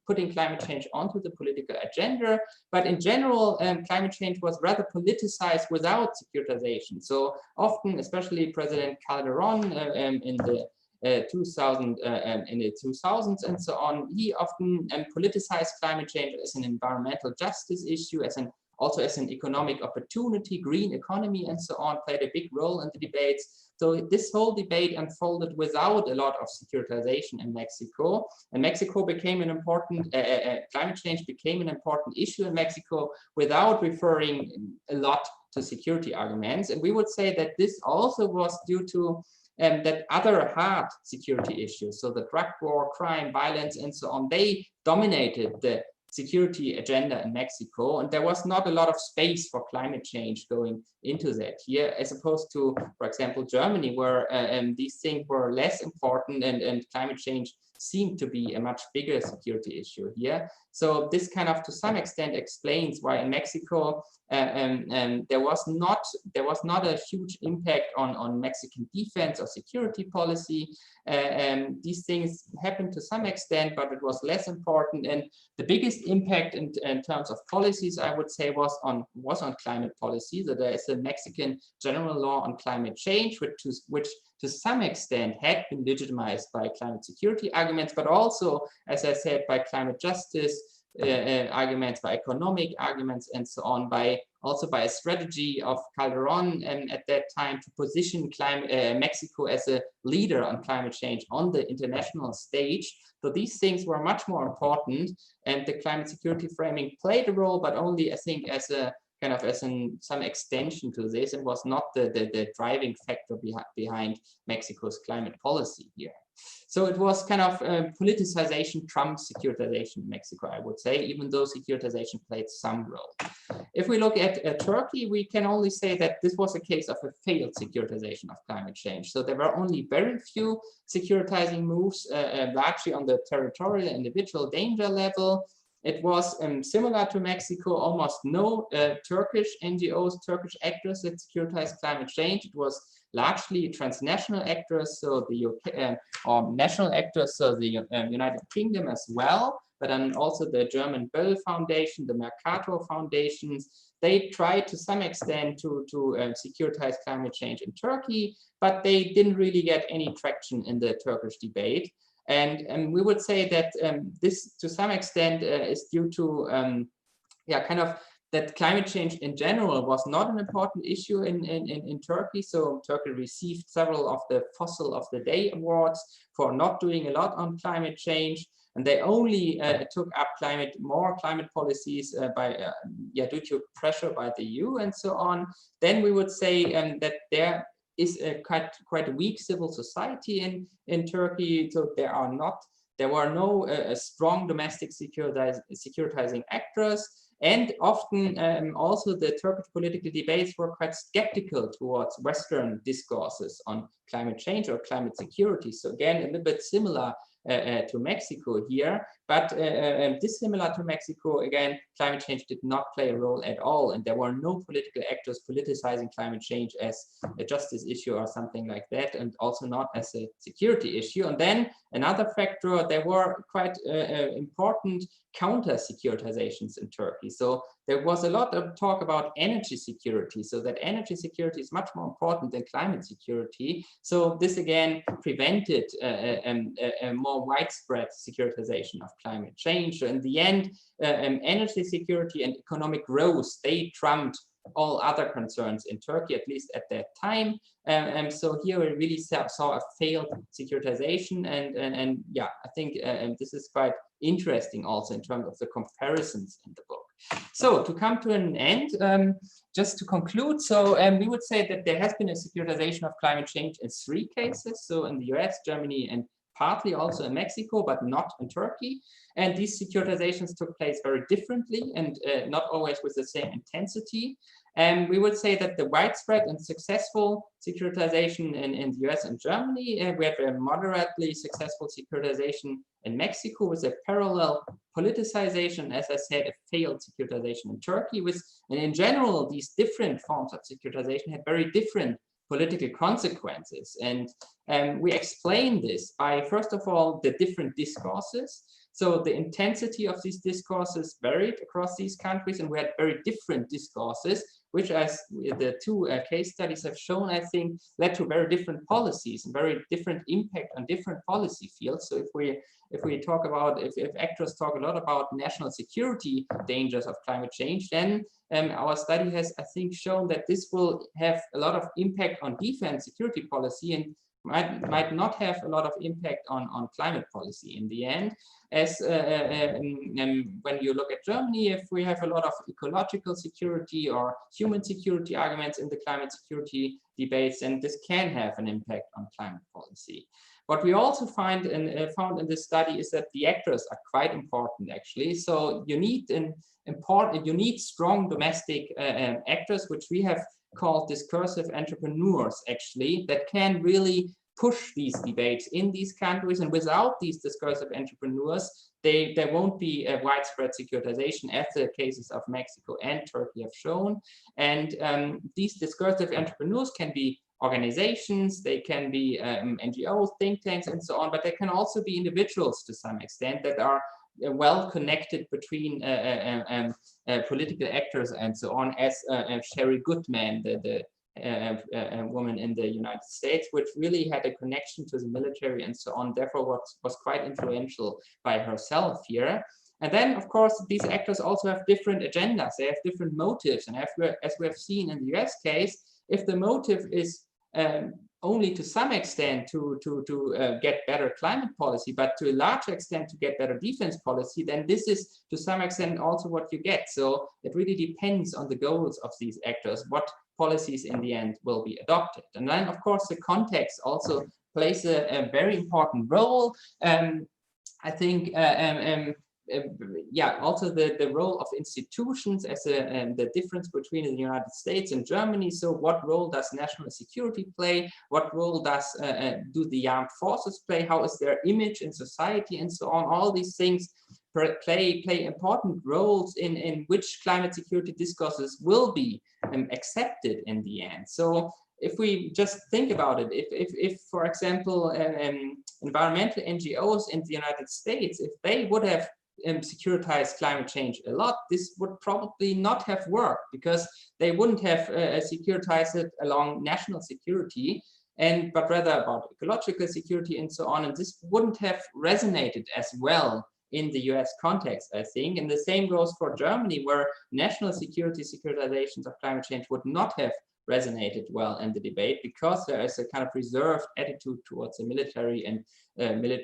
putting climate change onto the political agenda. But in general, climate change was rather politicized without securitization. So often, especially President Calderon in the 2000s and so on, he often politicized climate change as an environmental justice issue, also as an economic opportunity, green economy and so on, played a big role in the debates. So this whole debate unfolded without a lot of securitization in Mexico, and Mexico became an important, climate change became an important issue in Mexico without referring a lot to security arguments. And we would say that this also was due to that other hard security issues, so the drug war, crime, violence, and so on, they dominated the security agenda in Mexico, and there was not a lot of space for climate change going into that here, as opposed to, for example, Germany, where these things were less important and climate change seemed to be a much bigger security issue here. So this kind of, to some extent, explains why in Mexico there was not a huge impact on Mexican defense or security policy. These things happened to some extent, but it was less important. And the biggest impact in terms of policies, I would say, was on climate policy. So there is a Mexican general law on climate change, which to some extent had been legitimized by climate security arguments, but also, as I said, by climate justice arguments, by economic arguments, and so on, also by a strategy of Calderon at that time to position Mexico as a leader on climate change on the international stage. So these things were much more important, and the climate security framing played a role, but only, I think, as a kind of some extension to this. It was not the driving factor behind Mexico's climate policy here. So it was kind of politicization trumps securitization in Mexico, I would say, even though securitization played some role. If we look at Turkey, we can only say that this was a case of a failed securitization of climate change. So there were only very few securitizing moves, largely on the territorial individual danger level. It was similar to Mexico, almost no Turkish NGOs, Turkish actors that securitized climate change. It was largely transnational actors, so the UK, or national actors, so the United Kingdom as well, but then also the German Böll Foundation, the Mercator Foundations. They tried to some extent to securitize climate change in Turkey, but they didn't really get any traction in the Turkish debate. And we would say that this, to some extent, is due to kind of that climate change in general was not an important issue in Turkey. So Turkey received several of the Fossil of the Day awards for not doing a lot on climate change. And they only took up more climate policies due to pressure by the EU and so on. Then we would say that there is a quite weak civil society in Turkey. So there were no strong domestic securitizing actors. And often also the Turkish political debates were quite skeptical towards Western discourses on climate change or climate security. So again, a little bit similar to Mexico here, but dissimilar to Mexico, again, climate change did not play a role at all, and there were no political actors politicizing climate change as a justice issue or something like that, and also not as a security issue. And then another factor, there were quite important counter securitizations in Turkey. So there was a lot of talk about energy security, so that energy security is much more important than climate security. So this again prevented a more widespread securitization of climate change. So in the end, energy security and economic growth, they trumped all other concerns in Turkey, at least at that time. So here we really saw a failed securitization, and yeah, I think this is quite interesting also in terms of the comparisons in the book. So to come to an end, just to conclude, so we would say that there has been a securitization of climate change in 3 cases. So in the US, Germany, and partly also in Mexico, but not in Turkey. And these securitizations took place very differently and not always with the same intensity. And we would say that the widespread and successful securitization in the US and Germany, we have a moderately successful securitization in Mexico with a parallel politicization, as I said, a failed securitization in Turkey and in general, these different forms of securitization had very different political consequences. And we explain this by, first of all, the different discourses. So the intensity of these discourses varied across these countries, and we had very different discourses, which, as the 2 case studies have shown, I think, led to very different policies and very different impact on different policy fields. So if we talk about, if actors talk a lot about national security dangers of climate change, then our study has, I think, shown that this will have a lot of impact on defense security policy and might not have a lot of impact on climate policy in the end. As when you look at Germany, if we have a lot of ecological security or human security arguments in the climate security debates, then this can have an impact on climate policy. What we also found in this study is that the actors are quite important, actually. So you need strong domestic actors, which we have called discursive entrepreneurs, actually, that can really push these debates in these countries. And without these discursive entrepreneurs, there won't be a widespread securitization, as the cases of Mexico and Turkey have shown. And these discursive entrepreneurs can be organizations, they can be NGOs, think tanks, and so on, but they can also be individuals to some extent that are well connected between political actors and so on, as Sherry Goodman, the woman in the United States, which really had a connection to the military and so on, therefore was quite influential by herself here. And then, of course, these actors also have different agendas, they have different motives, and as we have seen in the US case, if the motive is only to some extent to get better climate policy, but to a large extent to get better defense policy, then this is to some extent also what you get. So it really depends on the goals of these actors, what policies in the end will be adopted. And then, of course, the context also plays a very important role. I think yeah, also the role of institutions as the difference between the United States and Germany. So what role does national security play? What role do the armed forces play? How is their image in society and so on? All these things play important roles in which climate security discourses will be accepted in the end. So if we just think about it, if for example, environmental NGOs in the United States, if they would have securitized climate change a lot, this would probably not have worked, because they wouldn't have securitized it along national security, but rather about ecological security and so on, and this wouldn't have resonated as well in the US context, I think. And the same goes for Germany, where national security securitizations of climate change would not have resonated well in the debate because there is a kind of reserved attitude towards the military and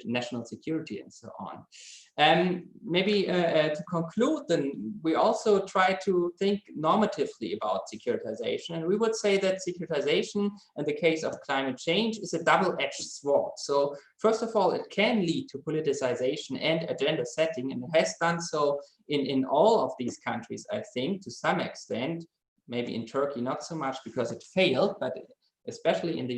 national security and so on. Maybe to conclude, then we also try to think normatively about securitization, and we would say that securitization in the case of climate change is a double-edged sword. So first of all, it can lead to politicization and agenda setting, and it has done so in all of these countries, I think, to some extent. Maybe in Turkey not so much because it failed, but especially in the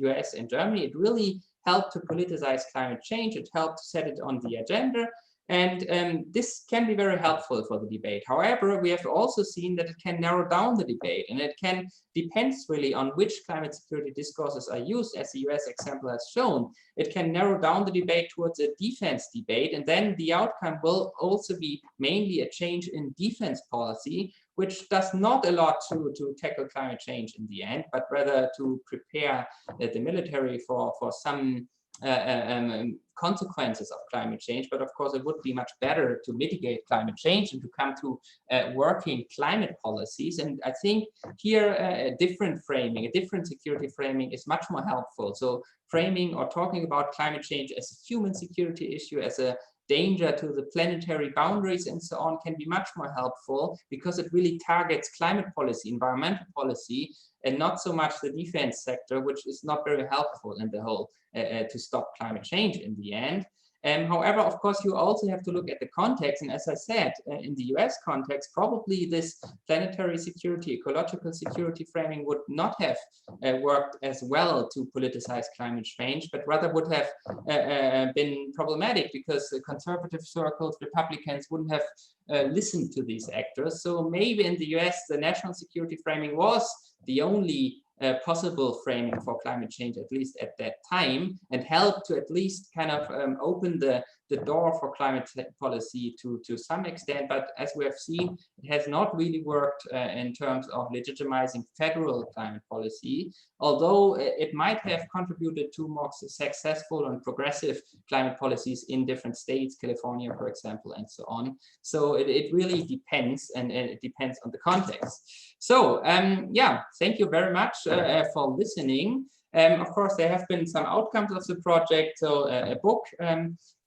US and Germany, it really helped to politicize climate change. It helped to set it on the agenda. And this can be very helpful for the debate. However, we have also seen that it can narrow down the debate, and it can depends really on which climate security discourses are used, as the US example has shown. It can narrow down the debate towards a defense debate, and then the outcome will also be mainly a change in defense policy, which does not a lot to tackle climate change in the end, but rather to prepare the military for some consequences of climate change. But of course, it would be much better to mitigate climate change and to come to working climate policies. And I think here a different framing, a different security framing is much more helpful. So framing or talking about climate change as a human security issue, as a danger to the planetary boundaries and so on, can be much more helpful because it really targets climate policy, environmental policy, and not so much the defense sector, which is not very helpful in the whole to stop climate change in the end. However, of course, you also have to look at the context. And as I said, in the US context, probably this planetary security, ecological security framing would not have worked as well to politicize climate change, but rather would have been problematic because the conservative circles, Republicans, wouldn't have listened to these actors. So maybe in the US, the national security framing was the only possible framing for climate change, at least at that time, and help to at least kind of open the door for climate policy to some extent. But as we have seen, it has not really worked in terms of legitimizing federal climate policy, although it might have contributed to more successful and progressive climate policies in different states, California, for example, and so on. So it really depends, and it depends on the context. So yeah, thank you very much for listening. Of course, there have been some outcomes of the project. So a book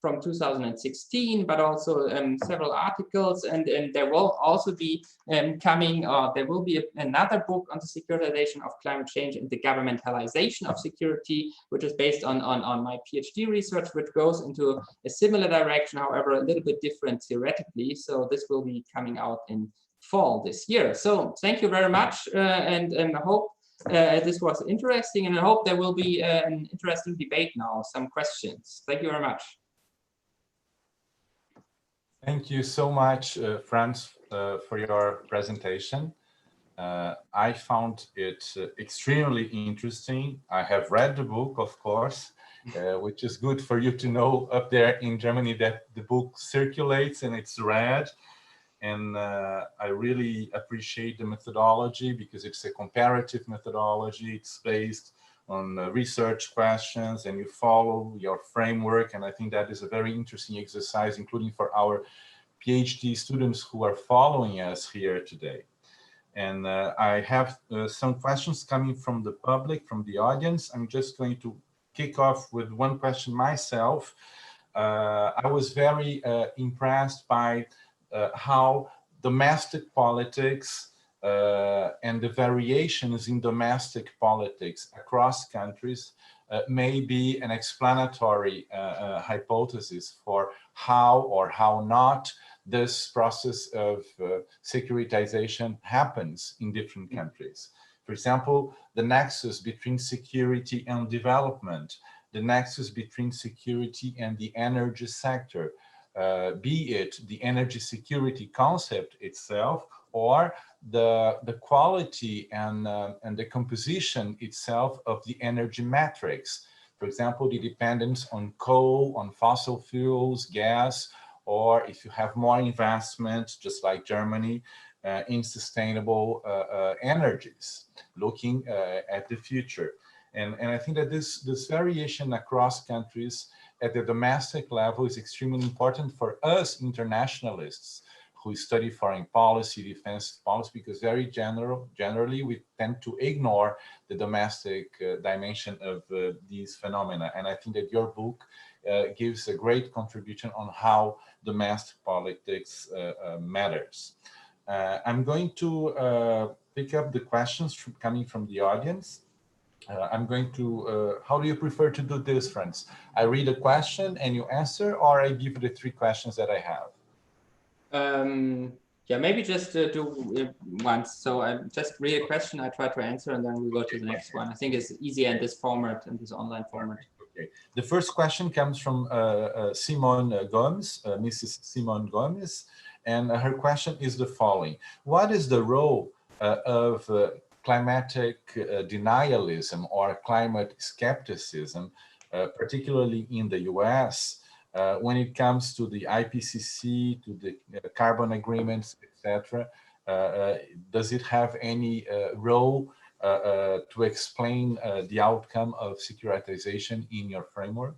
from 2016, but also several articles, and there will also be there will be another book on the securitization of climate change and the governmentalization of security, which is based on my PhD research, which goes into a similar direction, however, a little bit different theoretically. So this will be coming out in fall this year. So thank you very much, and I hope this was interesting, and I hope there will be an interesting debate now, some questions. Thank you very much. Thank you so much, Franz, for your presentation. I found it extremely interesting. I have read the book, of course, which is good for you to know up there in Germany that the book circulates and it's read. And I really appreciate the methodology because it's a comparative methodology. It's based on research questions, and you follow your framework. And I think that is a very interesting exercise, including for our PhD students who are following us here today. And I have some questions coming from the public, from the audience. I'm just going to kick off with one question myself. I was very impressed by how domestic politics and the variations in domestic politics across countries may be an explanatory hypothesis for how or how not this process of securitization happens in different countries. For example, the nexus between security and development, the nexus between security and the energy sector, be it the energy security concept itself or the quality and the composition itself of the energy matrix. For example, the dependence on coal, on fossil fuels, gas, or if you have more investment, just like Germany, in sustainable energies, looking at the future. And I think that this variation across countries at the domestic level is extremely important for us internationalists who study foreign policy, defense policy, because generally we tend to ignore the domestic dimension of these phenomena. And I think that your book gives a great contribution on how domestic politics matters. I'm going to pick up the questions coming from the audience. I'm going to, how do you prefer to do this, friends? I read a question and you answer, or I give you the 3 questions that I have? Yeah, maybe just do it once. So I just read a question, I try to answer, and then we go to the next one. I think it's easier in this format, in this online format. Okay. The first question comes from Simone Gomes, Mrs. Simone Gomes, and her question is the following. What is the role of climatic denialism or climate skepticism, particularly in the US, when it comes to the IPCC, to the carbon agreements, etc.? Does it have any role to explain the outcome of securitization in your framework?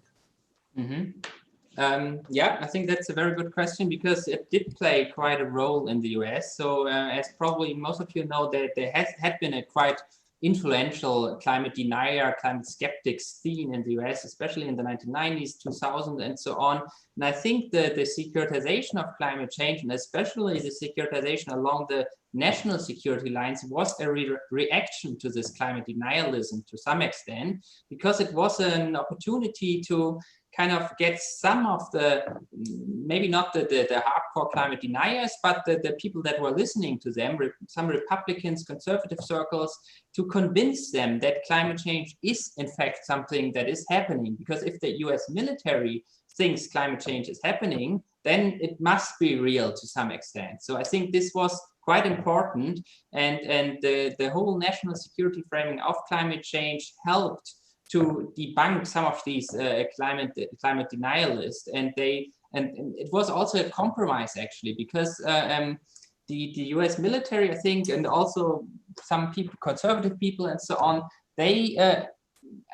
Yeah, I think that's a very good question, because it did play quite a role in the US. So as probably most of you know, that there had been a quite influential climate denier, climate skeptics scene in the US, especially in the 1990s, 2000, and so on. And I think the securitization of climate change, and especially the securitization along the national security lines, was a reaction to this climate denialism to some extent, because it was an opportunity to kind of get some of the, maybe not the hardcore climate deniers, but the people that were listening to them, some Republicans, conservative circles, to convince them that climate change is in fact something that is happening. Because if the US military thinks climate change is happening, then it must be real to some extent. So I think this was quite important, and the whole national security framing of climate change helped to debunk some of these climate denialists, and it was also a compromise, actually, because the US military, I think, and also some people, conservative people and so on, they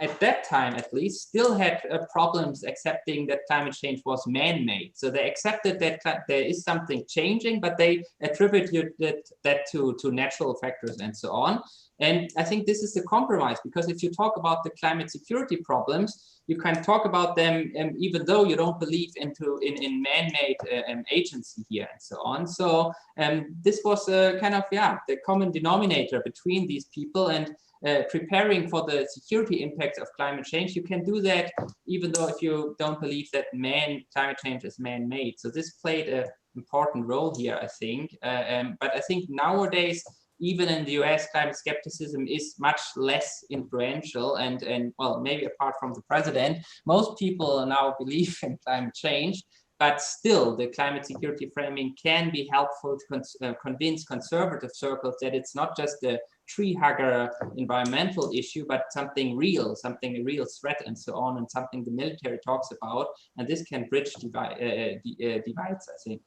at that time at least still had problems accepting that climate change was man-made. So they accepted that there is something changing, but they attributed that to natural factors and so on. And I think this is a compromise, because if you talk about the climate security problems, you can talk about them even though you don't believe in man-made agency here and so on. So this was kind of, yeah, the common denominator between these people, and preparing for the security impacts of climate change. You can do that even though if you don't believe that climate change is man-made. So this played an important role here, I think. But I think nowadays, even in the US, climate skepticism is much less influential, and well, maybe apart from the president, most people now believe in climate change. But still, the climate security framing can be helpful to convince conservative circles that it's not just a tree hugger environmental issue, but something real, something a real threat and so on, and something the military talks about. And this can bridge divides, I think.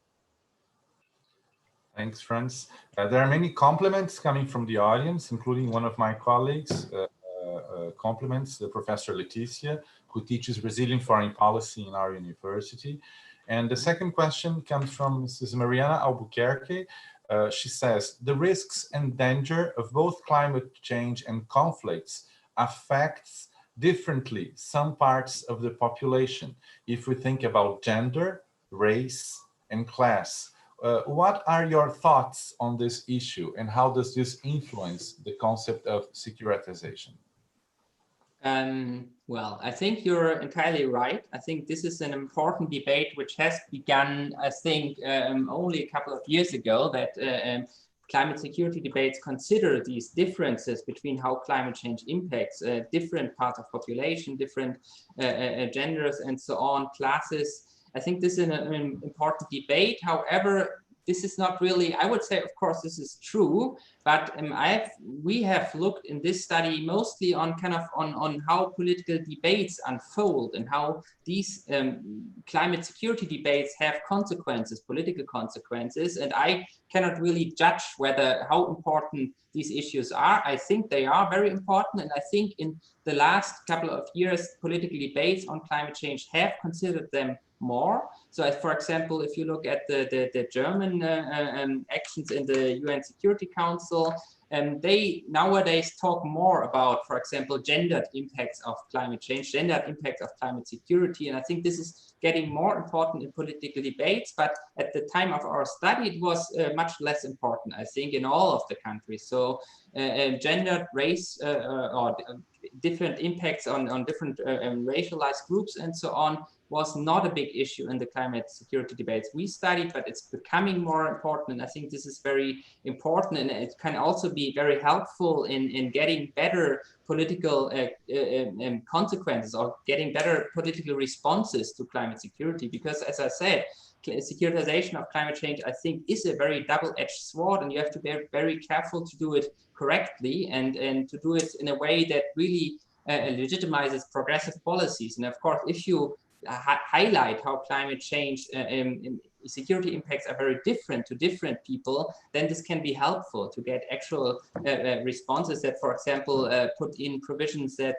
Thanks, Franz. There are many compliments coming from the audience, including one of my colleagues, compliments, Professor Leticia, who teaches resilient foreign policy in our university. And the second question comes from Mrs. Mariana Albuquerque. She says, the risks and danger of both climate change and conflicts affects differently some parts of the population. If we think about gender, race, and class, what are your thoughts on this issue, and how does this influence the concept of securitization? Well, I think you're entirely right. I think this is an important debate which has begun, I think, only a couple of years ago, that climate security debates consider these differences between how climate change impacts different parts of population, different genders and so on, classes. I think this is an important debate. However, this is not really, I would say, of course, this is true, but we have looked in this study mostly on on how political debates unfold and how these climate security debates have consequences, political consequences, and I cannot really judge how important these issues are. I think they are very important, and I think in the last couple of years, political debates on climate change have considered them more. So, for example, if you look at the German actions in the UN Security Council, they nowadays talk more about, for example, gendered impacts of climate change, gendered impacts of climate security. And I think this is getting more important in political debates. But at the time of our study, it was much less important, I think, in all of the countries. So gendered, race, or different impacts on different racialized groups and so on was not a big issue in the climate security debates we studied, but it's becoming more important. And I think this is very important, and it can also be very helpful in getting better political consequences or getting better political responses to climate security. Because as I said, securitization of climate change, I think, is a very double-edged sword, and you have to be very careful to do it correctly and to do it in a way that really legitimizes progressive policies. And of course, if you highlight how climate change security impacts are very different to different people, then this can be helpful to get actual responses that, for example, put in provisions that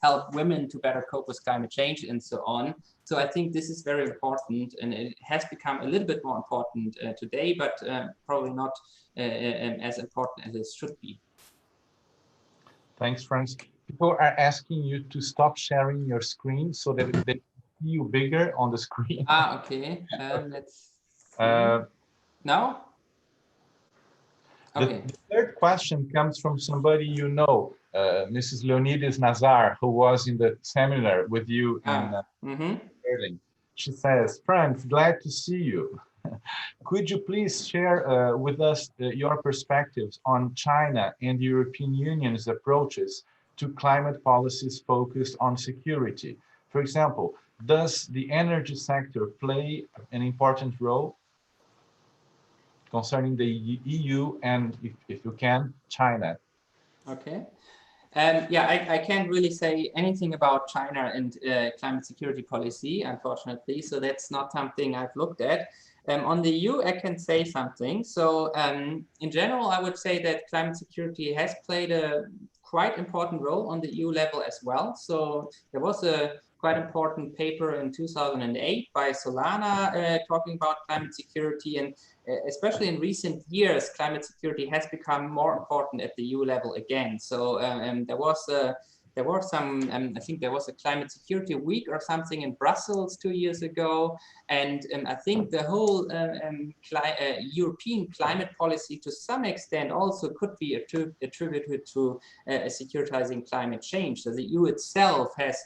help women to better cope with climate change and so on. So I think this is very important, and it has become a little bit more important today, but probably not as important as it should be. Thanks, Franz. People are asking you to stop sharing your screen so that they see you bigger on the screen. Ah, okay. Let's see. Now? Okay. The third question comes from somebody you know, Mrs. Leonides Nazar, who was in the seminar with you in Berlin. She says, "Franz, glad to see you. Could you please share with us your perspectives on China and the European Union's approaches to climate policies focused on security? For example, does the energy sector play an important role concerning the EU and, if you can, China?" Okay. Yeah, I can't really say anything about China and climate security policy, unfortunately. So that's not something I've looked at. On the EU, I can say something. So in general, I would say that climate security has played a quite important role on the EU level as well. So there was a quite important paper in 2008 by Solana talking about climate security, and especially in recent years, climate security has become more important at the EU level again. So there were some, I think there was a climate security week or something in Brussels 2 years ago. And I think the whole European climate policy to some extent also could be attributed to securitizing climate change. So the EU itself has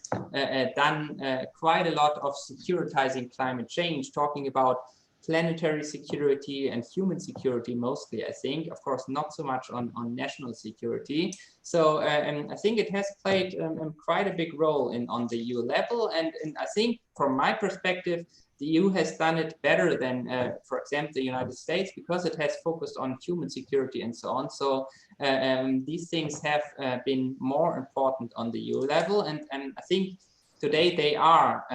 done quite a lot of securitizing climate change, talking about planetary security and human security mostly, I think. Of course, not so much on national security. So I think it has played quite a big role on the EU level. And I think from my perspective, the EU has done it better than, for example, the United States, because it has focused on human security and so on. So these things have been more important on the EU level. And I think today they are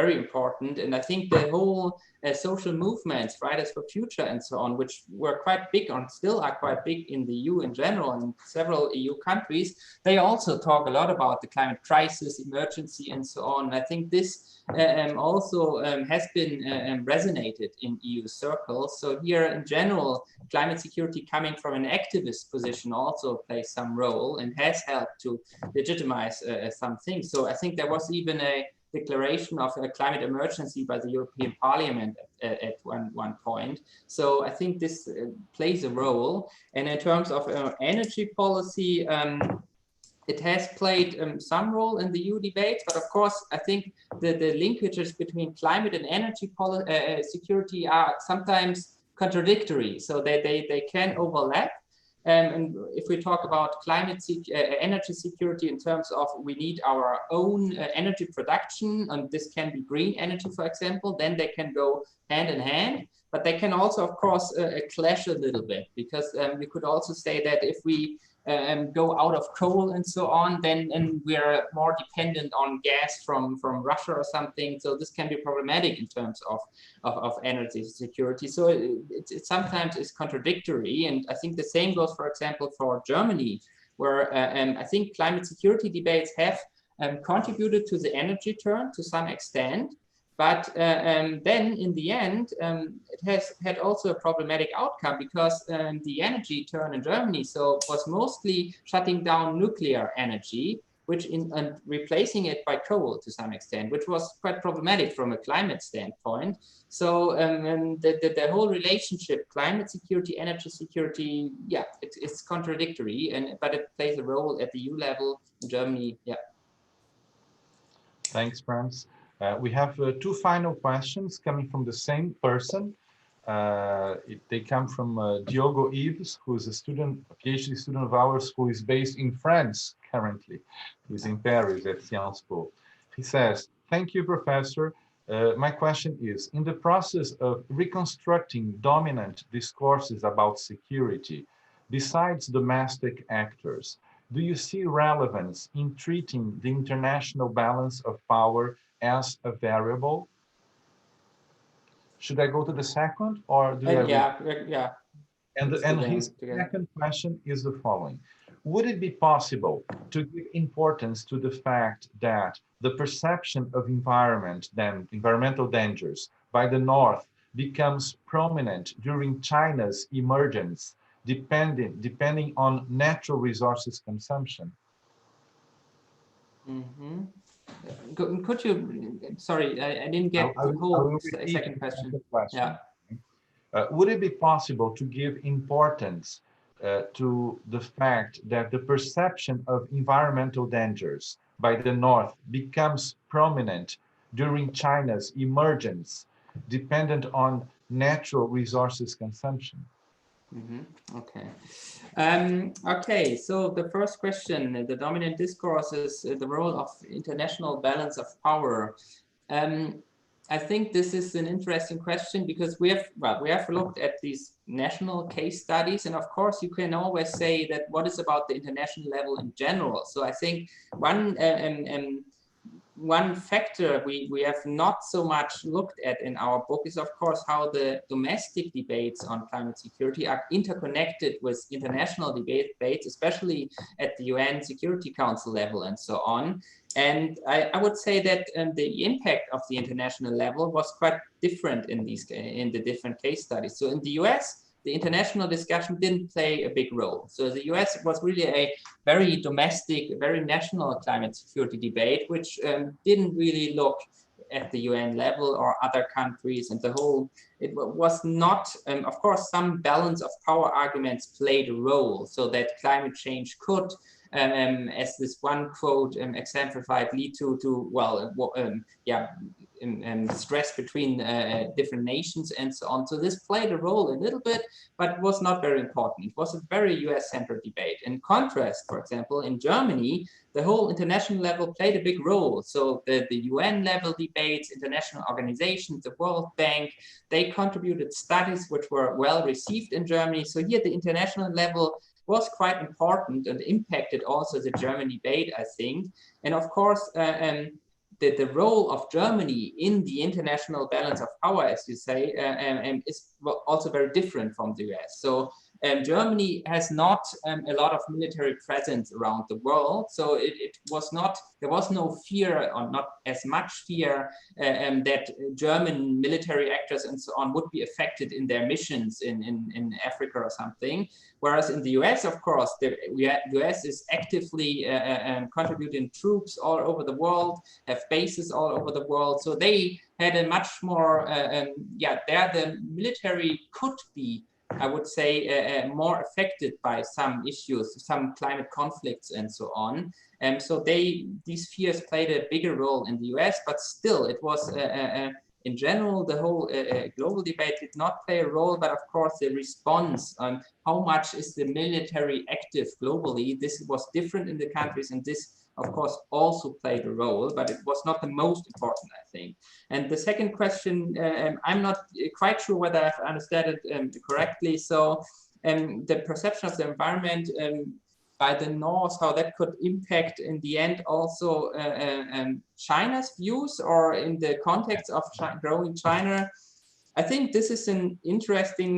very important. And I think the whole social movements, Fridays for Future and so on, which were quite big and still are quite big in the EU in general and several EU countries, they also talk a lot about the climate crisis, emergency and so on. I think this also has been resonated in EU circles. So here in general, climate security coming from an activist position also plays some role and has helped to legitimize some things. So I think there was even a declaration of a climate emergency by the European Parliament at one point. So I think this plays a role. And in terms of energy policy, it has played some role in the EU debate, but of course, I think the linkages between climate and energy security are sometimes contradictory, so they can overlap. And if we talk about energy security in terms of we need our own energy production, and this can be green energy, for example, then they can go hand in hand. But they can also, of course, clash a little bit, because we could also say that if we go out of coal and so on, then we're more dependent on gas from Russia or something. So this can be problematic in terms of energy security. So it sometimes is contradictory. And I think the same goes, for example, for Germany, where I think climate security debates have contributed to the energy turn to some extent. But then in the end, it has had also a problematic outcome, because the energy turn in Germany was mostly shutting down nuclear energy, and replacing it by coal to some extent, which was quite problematic from a climate standpoint. So the whole relationship, climate security, energy security, yeah, it's contradictory, but it plays a role at the EU level in Germany. Yeah. Thanks, Franz. We have two final questions coming from the same person. They come from Diogo Ives, who is a PhD student of ours, who is based in France currently. He's in Paris at Sciences Po. He says, "Thank you, Professor. My question is, in the process of reconstructing dominant discourses about security, besides domestic actors, do you see relevance in treating the international balance of power as a variable?" Should I go to the second, or do you have... Yeah. And his second question is the following. Would it be possible to give importance to the fact that the perception of environmental dangers by the North becomes prominent during China's emergence, depending on natural resources consumption? Mm-hmm. Could you, sorry, I didn't get the whole second question. Yeah. Would it be possible to give importance to the fact that the perception of environmental dangers by the North becomes prominent during China's emergence, dependent on natural resources consumption? Mm-hmm. Okay. Okay, so the first question, the dominant discourse is the role of international balance of power. I think this is an interesting question, because we have looked at these national case studies, and of course you can always say that what is about the international level in general. So I think one factor we have not so much looked at in our book is, of course, how the domestic debates on climate security are interconnected with international debates, especially at the UN Security Council level and so on. And I would say that the impact of the international level was quite different in the different case studies. So in the US, the international discussion didn't play a big role. So the US was really a very domestic, very national climate security debate, which didn't really look at the UN level or other countries, and it was not, of course, some balance of power arguments played a role, so that climate change could, as this one quote exemplified, lead to stress between different nations and so on. So this played a role a little bit, but was not very important. It was a very US-centered debate. In contrast, for example, in Germany, the whole international level played a big role. So the UN level debates, international organizations, the World Bank, they contributed studies which were well received in Germany. So here the international level was quite important and impacted also the German debate, I think. And of course, the role of Germany in the international balance of power, as you say, is also very different from the US. So Germany has not a lot of military presence around the world. So there was no fear, or not as much fear, that German military actors and so on would be affected in their missions in Africa or something. Whereas in the US, of course, the US is actively contributing troops all over the world, have bases all over the world. So they had a much more, there the military could be, I would say, more affected by some issues, some climate conflicts and so on. So these fears played a bigger role in the US, but still it was in general, the whole global debate did not play a role, but of course the response on how much is the military active globally, this was different in the countries, and this of course also played a role, but it was not the most important, I think. And the second question, I'm not quite sure whether I've understood it correctly. So the perception of the environment by the North, how that could impact in the end also China's views, or in the context of growing China. I think this is an interesting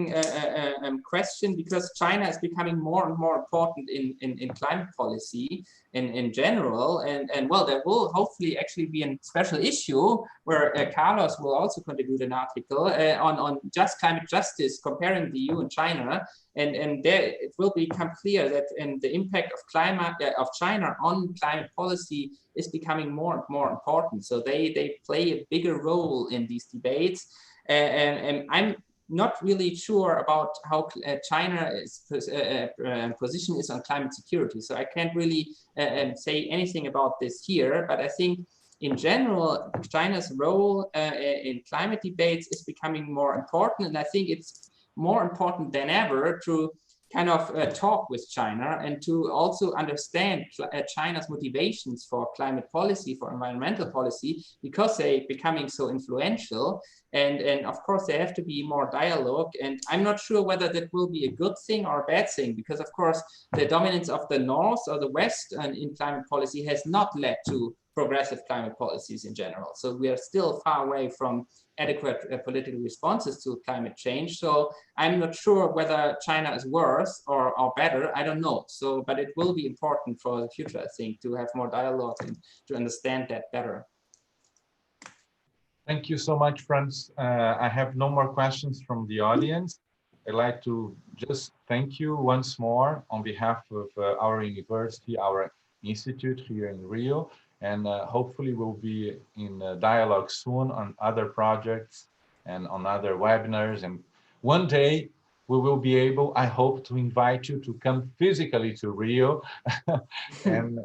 question, because China is becoming more and more important in climate policy in general. And well, there will hopefully actually be a special issue where Carlos will also contribute an article on just climate justice, comparing the EU and China. And there it will become clear that the impact of climate of China on climate policy is becoming more and more important. So they play a bigger role in these debates. And I'm not really sure about how China's position is on climate security. So I can't really say anything about this here, but I think in general, China's role in climate debates is becoming more important. And I think it's more important than ever to kind of talk with China and to also understand China's motivations for climate policy, for environmental policy, because they're becoming so influential. And of course, there have to be more dialogue. And I'm not sure whether that will be a good thing or a bad thing, because of course, the dominance of the North or the West in climate policy has not led to progressive climate policies in general. So we are still far away from adequate political responses to climate change. So I'm not sure whether China is worse or better. I don't know. So, but it will be important for the future, I think, to have more dialogue and to understand that better. Thank you so much, friends. I have no more questions from the audience. I'd like to just thank you once more on behalf of our university, our institute here in Rio. And hopefully we'll be in dialogue soon on other projects and on other webinars. And one day we will be able, I hope, to invite you to come physically to Rio and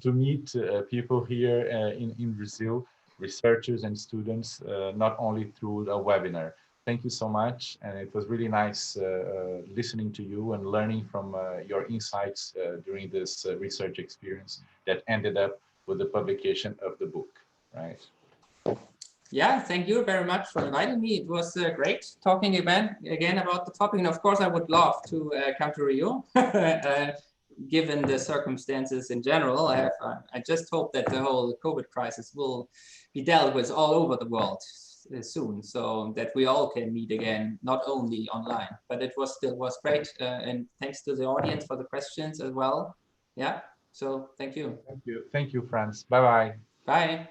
to meet people here in Brazil, researchers and students, not only through a webinar. Thank you so much. And it was really nice listening to you and learning from your insights during this research experience that ended up with the publication of the book, right? Yeah, thank you very much for inviting me. It was great talking again about the topic. And of course, I would love to come to Rio, given the circumstances in general. I just hope that the whole COVID crisis will be dealt with all over the world soon, so that we all can meet again, not only online. But it was great, and thanks to the audience for the questions as well. Yeah. So thank you. Thank you, Franz. Bye-bye. Bye.